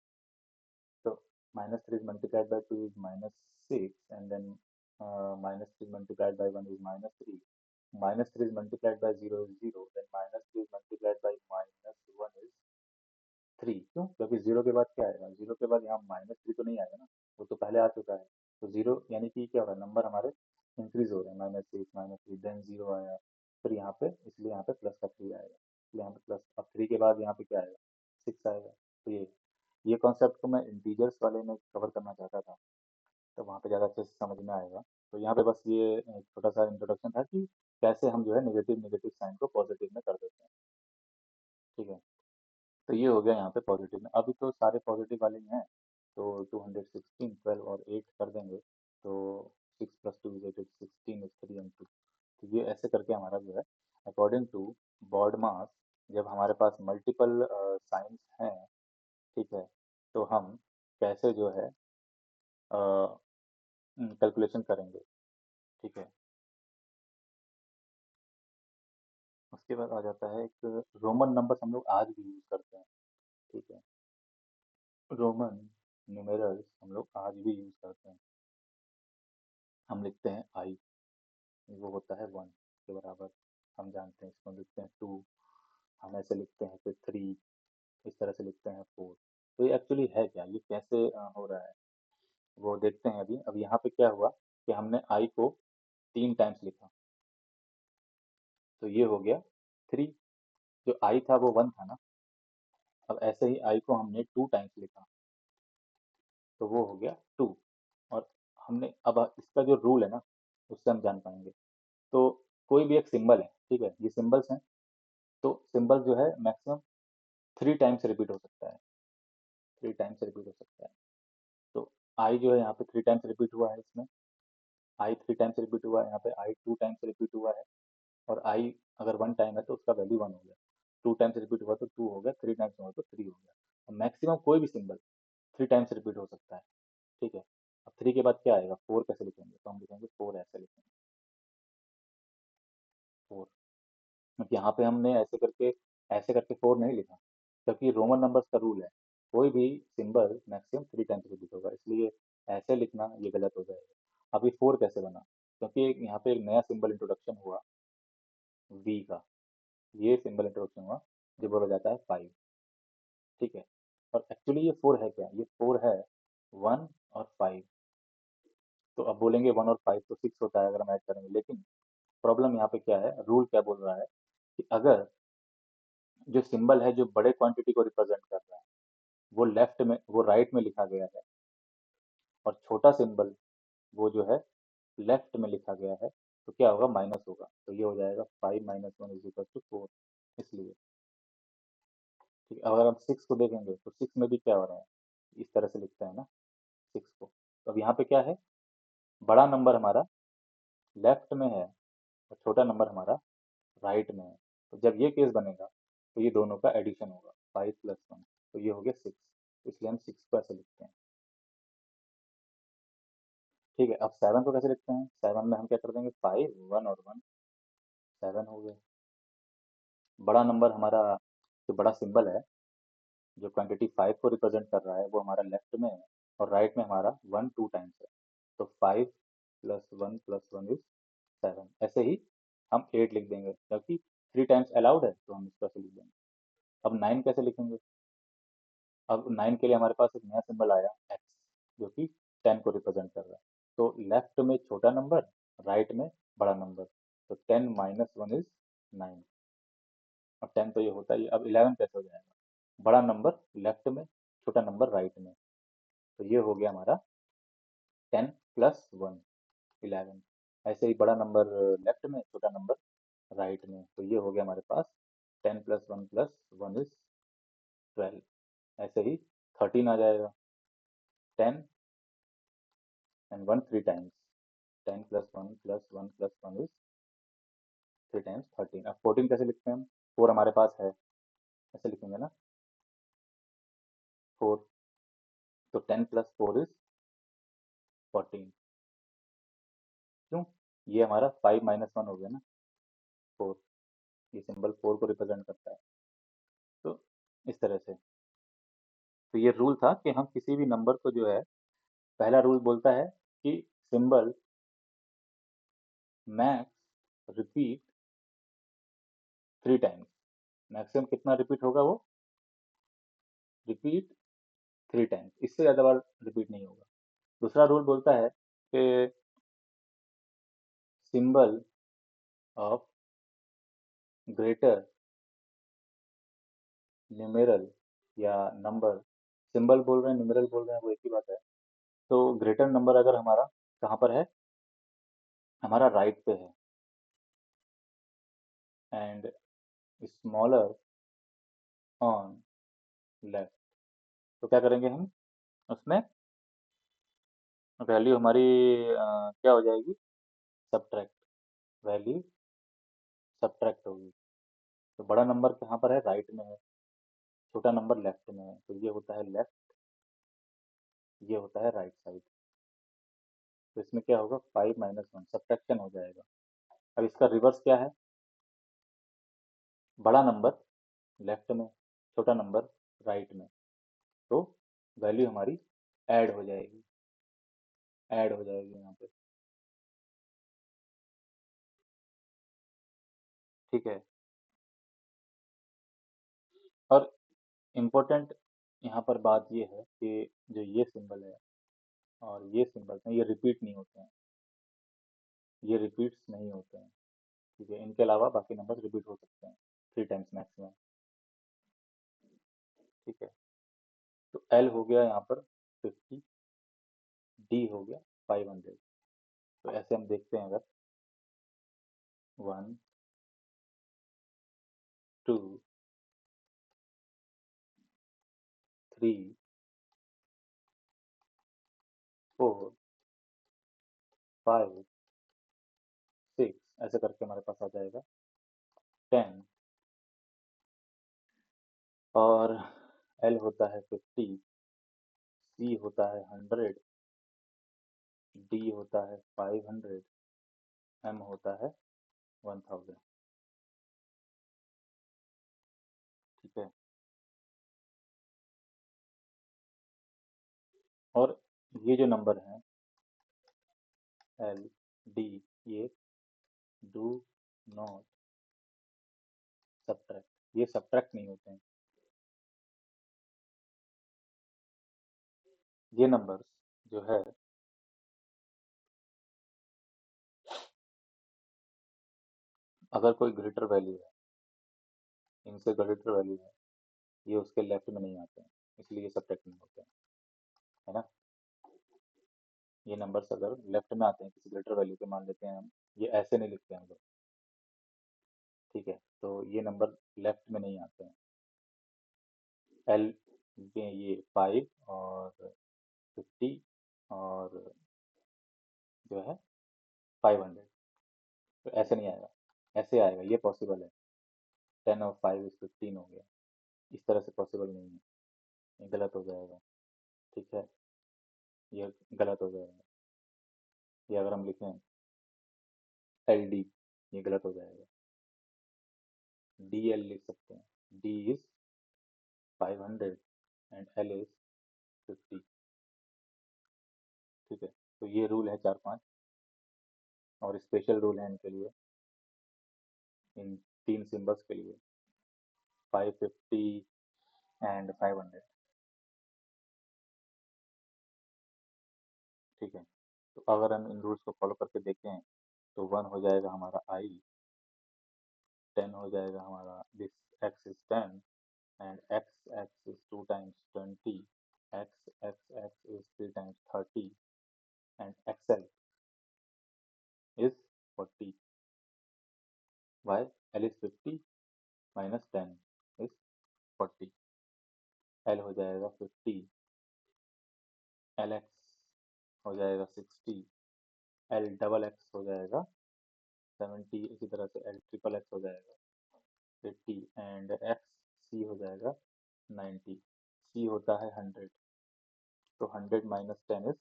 तो -3 multiplied by 2 is -6, and then -3 multiplied by 1 is -3, -3 is multiplied by 0 is 0, then -3 is multiplied by -1 is 3। क्यों, क्योंकि 0 के बाद क्या आएगा, 0 के बाद यहाँ -3 तो नहीं आएगा ना, वो तो पहले आ चुका है। तो 0 यानी कि क्या हो रहा है, नंबर हमारे इंक्रीज हो रहे हैं, -6 -3 देन 0 आया, फिर यहाँ पे, इसलिए यहाँ पे प्लस का 3 आएगा, इसलिए यहाँ पे प्लस, अब 3 के बाद यहाँ पे क्या आएगा, 6 आएगा। तो ये कॉन्सेप्ट को मैं इंटीजर्स वाले में कवर करना चाहता था, तो वहाँ पे ज़्यादा अच्छे से समझ में आएगा। तो यहाँ पे बस ये एक छोटा सा इंट्रोडक्शन था कि कैसे हम जो है नेगेटिव नेगेटिव साइन को पॉजिटिव में कर देते हैं। ठीक है, तो ये हो गया यहाँ पे पॉजिटिव में। अभी तो सारे पॉजिटिव वाले ही हैं, तो 216, 12 और 8 कर देंगे, तो 6 + 2 is 8, 16 is 3 and 2। तो ये ऐसे करके हमारा जो है अकॉर्डिंग टू बॉड मास, जब हमारे पास मल्टीपल साइंस हैं, ठीक है, तो हम कैसे जो है कैलकुलेशन करेंगे। ठीक है, उसके बाद आ जाता है एक रोमन नंबर्स, हम लोग आज भी यूज़ करते हैं। ठीक है, रोमन न्यूमेरल्स हम लोग आज भी यूज़ करते हैं। हम लिखते हैं आई, वो होता है 1 के बराबर, हम जानते हैं। इसको लिखते हैं 2, हम ऐसे लिखते हैं, फिर 3, इस तरह से लिखते हैं 4। तो ये एक्चुअली है क्या, ये कैसे हो रहा है, वो देखते हैं अभी। अब यहाँ पे क्या हुआ, कि हमने आई को 3 टाइम्स लिखा, तो ये हो गया 3। जो आई था वो 1 था ना। अब ऐसे ही आई को हमने 2 टाइम्स लिखा, तो वो हो गया 2। और हमने अब इसका जो रूल है ना, उससे हम जान पाएंगे। तो कोई भी एक सिंबल है, ठीक है, ये सिंबल्स हैं, तो सिंबल जो है मैक्सिमम 3 टाइम्स रिपीट हो सकता है, 3 टाइम्स रिपीट हो सकता है। तो आई जो है यहाँ पे 3 टाइम्स रिपीट हुआ है इसमें, आई 3 टाइम्स रिपीट हुआ है यहाँ पे, आई 2 टाइम्स रिपीट हुआ है, और आई अगर 1 टाइम है तो उसका वैल्यू 1 हो गया। 2 टाइम्स रिपीट हुआ तो 2 हो गया, 3 टाइम्स हुआ तो 3 हो गया। मैक्सिमम कोई भी सिंबल 3 टाइम्स रिपीट हो सकता है, ठीक है। अब 3 के बाद क्या आएगा, 4 कैसे लिखेंगे, तो हम लिखेंगे 4 ऐसे लिखेंगे, 4। क्योंकि यहाँ पे हमने ऐसे करके 4 नहीं लिखा, क्योंकि रोमन नंबर्स का रूल है, कोई भी सिंबल मैक्सिमम 3 टाइम्स रिपीट होगा, इसलिए ऐसे लिखना ये गलत हो जाएगा। अब ये 4 कैसे बना, क्योंकि यहाँ पे एक नया सिंबल इंट्रोडक्शन हुआ, वी का, ये सिंबल इंट्रोडक्शन हुआ, जो बोला जाता है 5, ठीक है। और एक्चुअली ये 4 है क्या, ये 4 है 1 और 5। तो अब बोलेंगे 1 और 5 तो 6 होता है अगर हम ऐड करेंगे, लेकिन प्रॉब्लम यहाँ पे क्या है, रूल क्या बोल रहा है कि अगर जो सिंबल है जो बड़े क्वांटिटी को रिप्रेजेंट कर रहा है वो लेफ्ट में, वो राइट में लिखा गया है, और छोटा सिंबल वो जो है लेफ्ट में लिखा गया है, तो क्या होगा, माइनस होगा। तो ये हो जाएगा 5 - 1 इज इक्वल टू 4, इसलिए। ठीक है, अब अगर हम 6 को देखेंगे तो 6 में भी क्या हो रहा है, इस तरह से लिखते हैं ना 6 को। तो अब यहाँ पे क्या है, बड़ा नंबर हमारा लेफ्ट में है और छोटा नंबर हमारा राइट में है। तो जब ये केस बनेगा तो ये दोनों का एडिशन होगा, 5 + 1, तो ये हो गया 6, इसलिए हम 6 को ऐसे लिखते हैं। ठीक है, अब 7 को कैसे लिखते हैं, 7 में हम क्या कर देंगे, 5, 1 और 1, 7 हो गए। बड़ा नंबर हमारा, जो बड़ा सिंबल है, जो क्वांटिटी 5 को रिप्रेजेंट कर रहा है, वो हमारा लेफ्ट में है, और राइट में हमारा 1 2 टाइम्स है, तो 5 + 1 + 1 इज 7। ऐसे ही हम 8 लिख देंगे, क्योंकि 3 टाइम्स अलाउड है, तो हम इसको ऐसे लिख देंगे। अब 9 कैसे लिखेंगे, अब 9 के लिए हमारे पास एक नया सिंबल आया, एक्स, जो कि 10 को रिप्रेजेंट कर रहा है। तो लेफ्ट में छोटा नंबर, राइट में बड़ा नंबर, तो 10 - 1 इज 9। अब 10 तो ये होता ही है। अब 11 कैसे हो जाएगा, बड़ा नंबर लेफ्ट में, छोटा नंबर राइट में, तो ये हो गया हमारा 10 + 1, 11। ऐसे ही बड़ा नंबर लेफ्ट में, छोटा नंबर राइट में, तो ये हो गया हमारे पास 10 + 1 + 1 इज 12। ऐसे ही 13 आ जाएगा, 10 and 1 3 times, 10 + 1 + 1 + 1 is 3 times 13। अब 14 कैसे लिखते हैं हम, 4 हमारे पास है, ऐसे लिखेंगे ना, 4, तो 10 + 4 is 14। क्यों, ये हमारा 5 - 1 हो गया ना, 4, ये सिंबल 4 को रिप्रेजेंट करता है। तो इस तरह से, तो ये रूल था कि हम किसी भी नंबर को जो है, पहला रूल बोलता है कि symbol max repeat 3 times, maximum कितना रिपीट होगा, वो रिपीट 3 टाइम्स, इससे ज़्यादा बार रिपीट नहीं होगा। दूसरा रूल बोलता है कि सिंबल ऑफ ग्रेटर न्यूमेरल या नंबर, सिंबल बोल रहे हैं न्यूमेरल बोल रहे हैं वो एक ही बात है। तो ग्रेटर नंबर अगर हमारा कहाँ पर है, हमारा राइट पे है, एंड स्मॉलर ऑन लेफ्ट, तो क्या करेंगे हम उसमें, वैल्यू हमारी क्या हो जाएगी, सब्ट्रैक्ट, वैल्यू सब्ट्रैक्ट होगी। तो बड़ा नंबर कहाँ पर है, राइट में है, छोटा नंबर लेफ्ट में है, तो ये होता है लेफ्ट, ये होता है राइट साइड। तो इसमें क्या होगा, 5 - 1 सब्ट्रैक्शन हो जाएगा। अब इसका रिवर्स क्या है, बड़ा नंबर लेफ्ट में, छोटा नंबर राइट में, तो वैल्यू हमारी ऐड हो जाएगी, ऐड हो जाएगी यहाँ पे, ठीक है। और इम्पोर्टेंट यहाँ पर बात ये है कि जो ये सिंबल है और ये सिंबल हैं, ये रिपीट नहीं होते हैं, ये रिपीट्स नहीं होते हैं, ठीक है। इनके अलावा बाकी नंबर रिपीट हो सकते हैं 3 टाइम्स मैक्सिमम, ठीक है। तो एल हो गया यहाँ पर 50, डी हो गया 500। तो ऐसे हम देखते हैं, अगर 1 2 3 4 5 6, ऐसे करके हमारे पास आ जाएगा 10। और एल होता है 50, सी होता है 100, डी होता है 500, एम होता है 1000, ठीक है। और ये जो नंबर हैं एल डी, ये डू नॉट सब्ट्रैक्ट, ये सब्ट्रैक्ट नहीं होते हैं। ये नंबर्स जो है, अगर कोई ग्रेटर वैल्यू है, इनसे ग्रेटर वैल्यू है, ये उसके लेफ्ट में नहीं आते हैं, इसलिए ये सब्ट्रैक्ट नहीं होते हैं, है ना। ये नंबर्स अगर लेफ्ट में आते हैं किसी ग्रेटर वैल्यू के, मान लेते हैं हम, ये ऐसे नहीं लिखते हैं हम लोग, ठीक है। तो ये नंबर लेफ्ट में नहीं आते हैं। एल में ये 5 और 50 और जो है 500, तो ऐसे नहीं आएगा, ऐसे आएगा, ये पॉसिबल है। 10 और 5 इज 15 हो गया, इस तरह से पॉसिबल नहीं है, ये गलत हो जाएगा, ठीक है। ये गलत हो जाएगा। ये अगर हम लिखें एल डी, ये गलत हो जाएगा। डी एल लिख सकते हैं, D is 500 and L is 50, ठीक है। तो ये रूल है 4-5, और स्पेशल रूल है इनके लिए, इन 3 सिंबल्स के लिए, 550 एंड 500, ठीक है। तो अगर हम इन रूल्स को फॉलो करके देखें, तो 1 हो जाएगा हमारा आई, 10 हो जाएगा हमारा this x is 10, and x x is 2 times 20, x x x is 3 times 30, and XL is 40। Why? L is 50 minus 10 is 40। L हो जाएगा 50, एल एक्स हो जाएगा 60, एल डबल एक्स हो जाएगा 70, इसी तरह से एल ट्रिपल एक्स हो जाएगा 80, एंड एक्स सी हो जाएगा 90। सी होता है 100, तो 100 माइनस 10 इज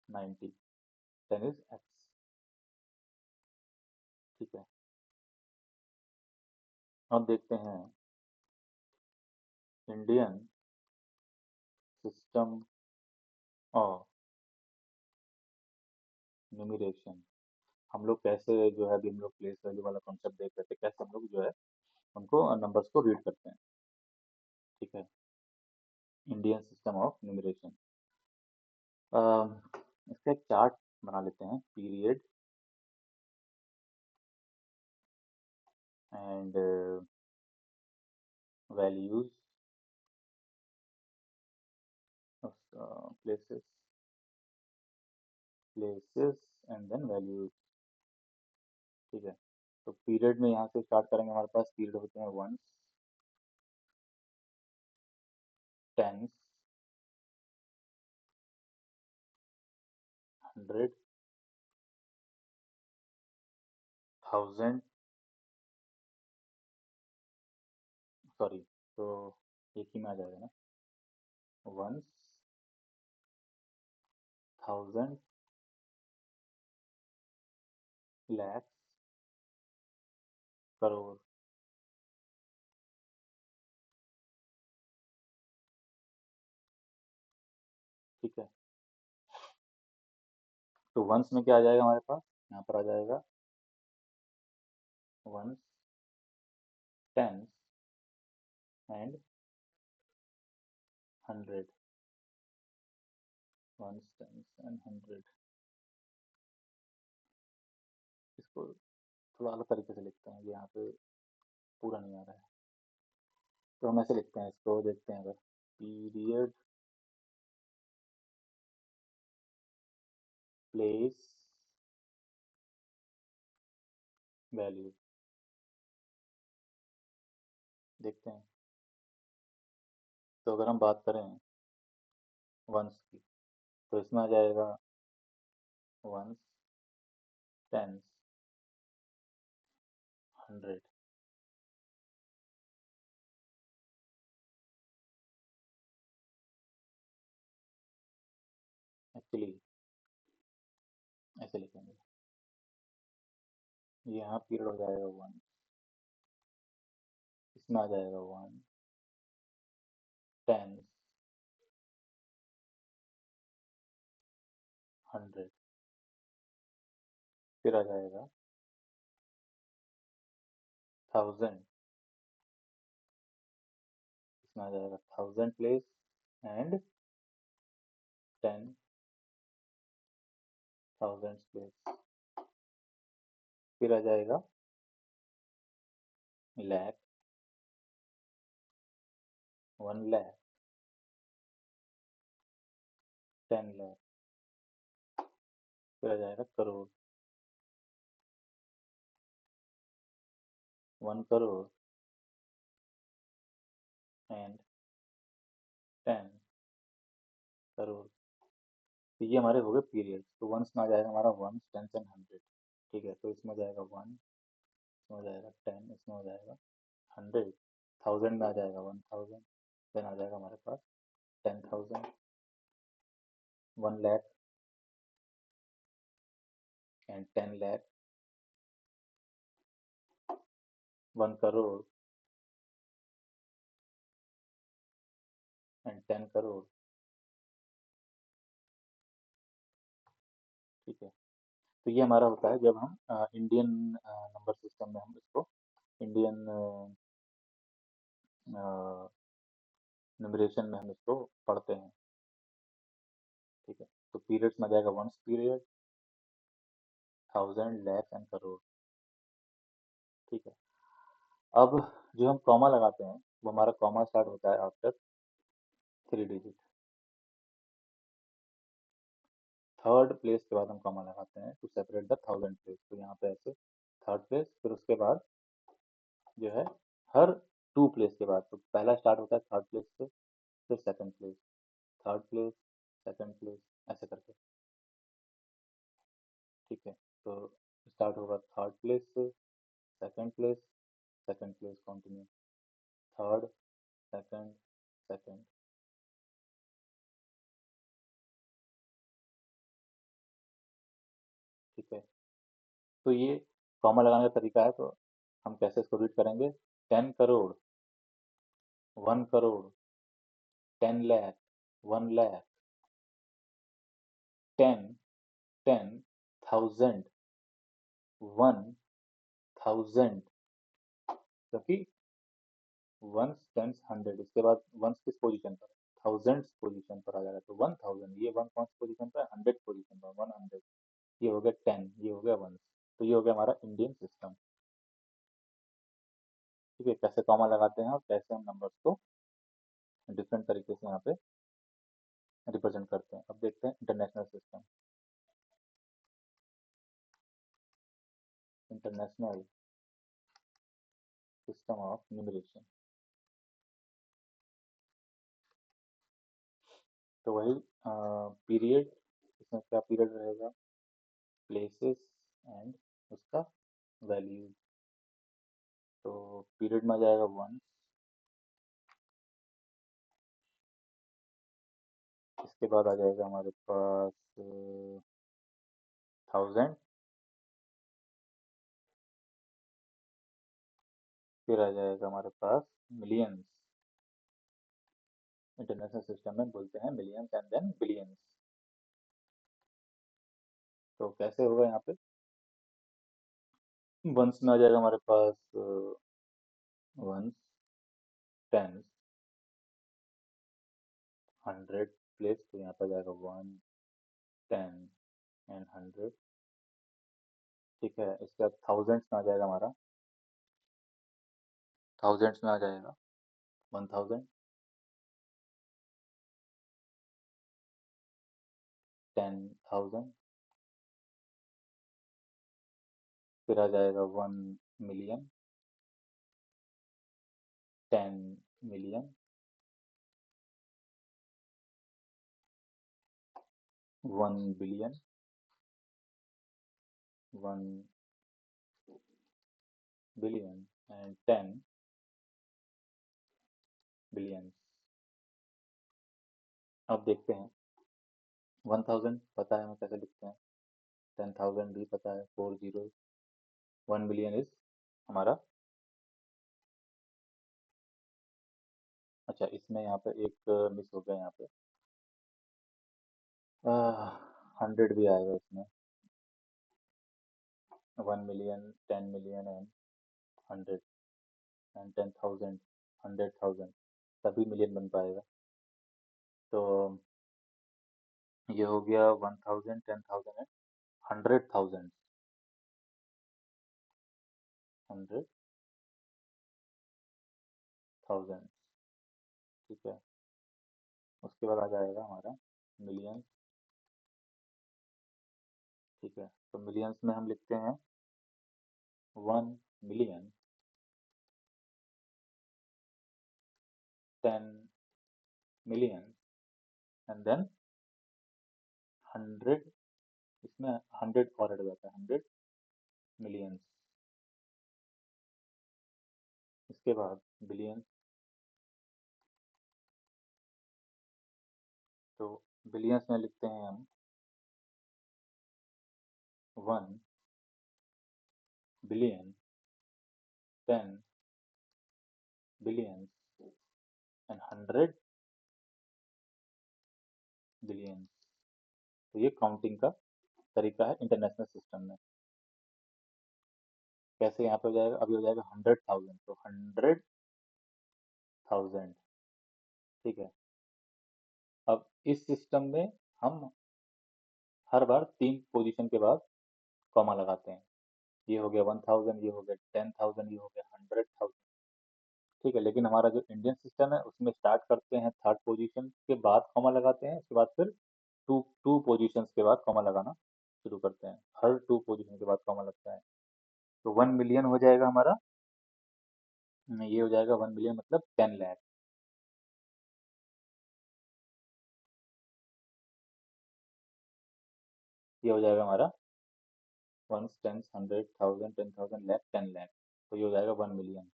90, 10 इज एक्स, ठीक है। अब देखते हैं इंडियन सिस्टम ऑफ न्यूमरेशन। हम लोग कैसे जो है, अभी हम लोग प्लेस वैल्यू वाला कॉन्सेप्ट देख रहे थे, कैसे हम लोग जो है उनको नंबर्स को रीड करते हैं, ठीक है। इंडियन सिस्टम ऑफ न्यूमरेशन, इसका एक चार्ट बना लेते हैं, period and values places, places and then values, ठीक है। तो पीरियड में यहाँ से स्टार्ट करेंगे, हमारे पास पीरियड होते हैं वंस, टेंस, 100, 1000, सॉरी, तो एक ही में आ जाएगा ना, वंस, 1000, लैक्स, करोड़, ठीक है। तो वंस में क्या आ जाएगा हमारे पास, यहाँ पर आ जाएगा ones, tens and 100, ones, tens and 100, इसको थोड़ा अलग तरीके से लिखते हैं, ये यहाँ पे पूरा नहीं आ रहा है, तो हम ऐसे लिखते हैं इसको, देखते हैं अगर पीरियड प्लेस वैल्यू, देखते हैं। तो अगर हम बात करें वंस की, तो इसमें आ जाएगा वंस, टेंस, 100। एक्चुअली ऐसे लिखेंगे, ये यहाँ पीरियड हो जाएगा 1, इसमें आ जाएगा 1, टेंस, 100, फिर आ जाएगा 1000, इसमें आ जाएगा 1000 प्लेस एंड 10,000 प्लेस, फिर आ जाएगा lakh, 1 lakh, 10 lakh, फिर आ जाएगा करोड़, 1 करोड़ एंड 10 करोड़। तो ये हमारे हो गए पीरियड। तो वंस में आ जाएगा हमारा वंस, टेंस एंड 100। ठीक है, तो इसमें हो जाएगा 1, इसमें हो जाएगा 10, इसमें हो जाएगा 100, 1000 में आ जाएगा 1000, देन आ जाएगा हमारे पास 10,000, 1 lakh and 10 lakh, 1 crore and 10 crore. ठीक है, तो ये हमारा होता है जब हम इंडियन नंबर सिस्टम में हम इसको इंडियन न्यूमरेशन में हम इसको पढ़ते हैं। ठीक है, तो पीरियड्स में आ जाएगा ones period, 1000, lakh and crore. ठीक है, अब जो हम कॉमा लगाते हैं, वो हमारा कॉमा स्टार्ट होता है आफ्टर 3 डिजिट। थर्ड प्लेस के बाद हम कॉमा लगाते हैं टू सेपरेट द 1000 प्लेस। तो यहाँ पे ऐसे थर्ड प्लेस, फिर उसके बाद जो है हर 2 प्लेस के बाद, तो पहला स्टार्ट होता है थर्ड प्लेस से, फिर second place, third place, second place, ऐसे करके। ठीक है, तो स्टार्ट होगा थर्ड प्लेस से, second place, second place continue, third, second, second. ठीक है, तो ये कॉमा लगाने का तरीका है। तो हम कैसे इसको रीड करेंगे, 10 करोड़, 1 करोड़, 10 लाख, 1 लाख, 10, 10,000, 1,000, क्योंकि वंस, टेंस, 100, इसके बाद वंस किस पोजीशन पर, थाउजेंड पोजीशन पर आ जाएगा, तो 1000, ये वन कौन सी पोजीशन पर है, 100 पोजीशन पर, 100, ये हो गया 10, ये हो गया वंस। तो ये हो गया हमारा इंडियन सिस्टम। ठीक है, कैसे कॉमा लगाते हैं और कैसे हम नंबर्स को डिफरेंट तरीके से यहाँ पे रिप्रेजेंट करते हैं। अब देखते हैं international system. International system of numeration, तो वही पीरियड, इसमें क्या पीरियड रहेगा, प्लेसेस एंड उसका वैल्यू। तो पीरियड में आ जाएगा 1, इसके बाद आ जाएगा हमारे पास 1000, फिर आ जाएगा हमारे पास मिलियंस। इंटरनेशनल सिस्टम में बोलते हैं मिलियंस एंड देन बिलियंस। तो कैसे होगा यहाँ पे, वंस में आ जाएगा हमारे पास वंस, टेंस, 100 प्लेस, तो यहाँ पर आ जाएगा 1, 10 एंड 100, ठीक है, इसके बाद थाउजेंड्स में आ जाएगा हमारा, थाउजेंड्स में आ जाएगा 1000, 10,000, फिर आ जाएगा 1 million, 10 million, 1 billion, 1 billion and 10 billion. अब देखते हैं, 1000 पता है हमें कैसे लिखते हैं, 10,000 भी पता है, 4 जीरो, 1 बिलियन इज हमारा, अच्छा इसमें यहाँ पे एक मिस हो गया यहाँ पे, 100 भी आएगा इसमें, 1 मिलियन, 10 मिलियन एंड 100 एंड 10,000, 100,000, तभी मिलियन बन पाएगा। तो ये हो गया 1000, 10,000 एंड 100,000, 100,000, ठीक है। उसके बाद आ जाएगा हमारा मिलियन, ठीक है। तो मिलियंस में हम लिखते हैं 1 मिलियन, 10 मिलियन एंड देन 100, इसमें 100 और ऐड हो जाता है, 100 मिलियंस, इसके बाद बिलियन, तो बिलियंस में लिखते हैं हम 1 बिलियन, 10 बिलियन एंड 100 बिलियन। तो ये काउंटिंग का तरीका है इंटरनेशनल सिस्टम में। कैसे यहाँ पे हो जाएगा, अभी हो जाएगा 100,000, तो 100,000, ठीक है। अब इस सिस्टम में हम हर बार 3 पोजीशन के बाद कॉमा लगाते हैं, ये हो गया 1000, ये हो गया 10,000, ये हो गया 100,000, ठीक है। लेकिन हमारा जो इंडियन सिस्टम है उसमें स्टार्ट करते हैं थर्ड पोजीशन के बाद कॉमा लगाते हैं, उसके बाद फिर टू टू पोजीशन के बाद कॉमा लगाना शुरू करते हैं, हर 2 पोजीशन के बाद कॉमा लगता है। तो 1 मिलियन हो जाएगा हमारा, ये हो जाएगा 1 मिलियन मतलब 10 लाख, ये हो जाएगा हमारा 1, 10, 100,000, 10,000, लाख, 10 लाख, तो ये हो जाएगा 1 मिलियन,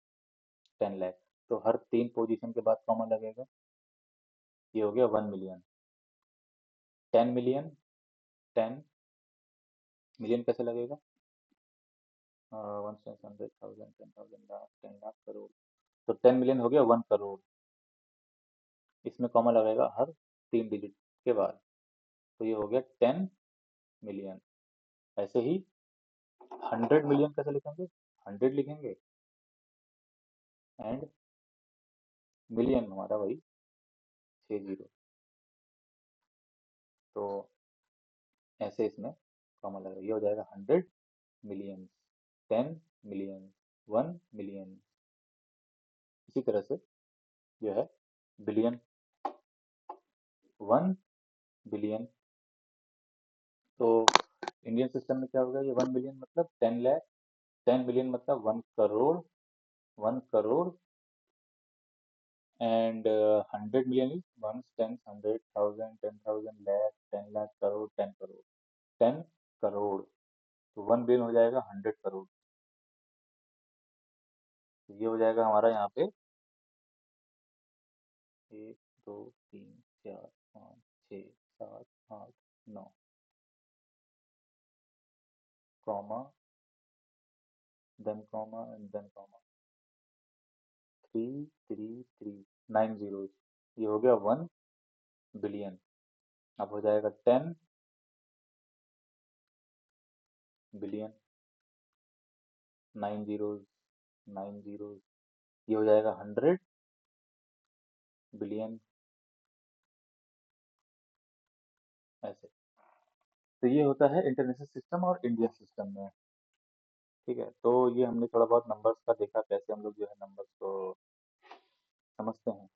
10 लाख। तो हर 3 पोजीशन के बाद कॉमा लगेगा, ये हो गया 1 मिलियन, 10 मिलियन, 10 मिलियन कैसे लगेगा, 1, 10, 100,000, 10,000, लाख, 10 लाख, करोड़, तो 10 मिलियन हो गया 1 करोड़, इसमें कॉमा लगेगा हर 3 डिजिट के बाद, तो ये हो गया 10 मिलियन। ऐसे ही 100 मिलियन कैसे लिखेंगे, 100 लिखेंगे एंड मिलियन हमारा वही 6 जीरो, तो ऐसे इसमें कॉमा लगेगा, ये हो जाएगा 100 मिलियन, 10 मिलियन, 1 मिलियन, इसी तरह से जो है बिलियन, 1 बिलियन। तो इंडियन सिस्टम में क्या होगा, ये 1 मिलियन मतलब 10 लाख, 10 मिलियन मतलब 1 crore, 1 crore and 100 million is 1, 10, 100,000, 10,000, lakh, 10 lakh, crore, 10 crore, 10 crore, तो 1 बिलियन हो जाएगा 100 करोड़। तो ये हो जाएगा हमारा यहाँ पे 1, 2, 3, 4, 5, 6, 7, 8, 9, कॉमा, देन कॉमा, 3, 3, 3, 9 जीरो, ये हो गया 1 बिलियन। अब हो जाएगा 10 बिलियन, 9 जीरो, 9 जीरो, ये हो जाएगा 100 बिलियन, ऐसे। तो ये होता है इंटरनेशनल सिस्टम और इंडियन सिस्टम में। ठीक है, तो ये हमने थोड़ा बहुत नंबर्स का देखा कैसे हम लोग जो है नंबर्स को समझते हैं।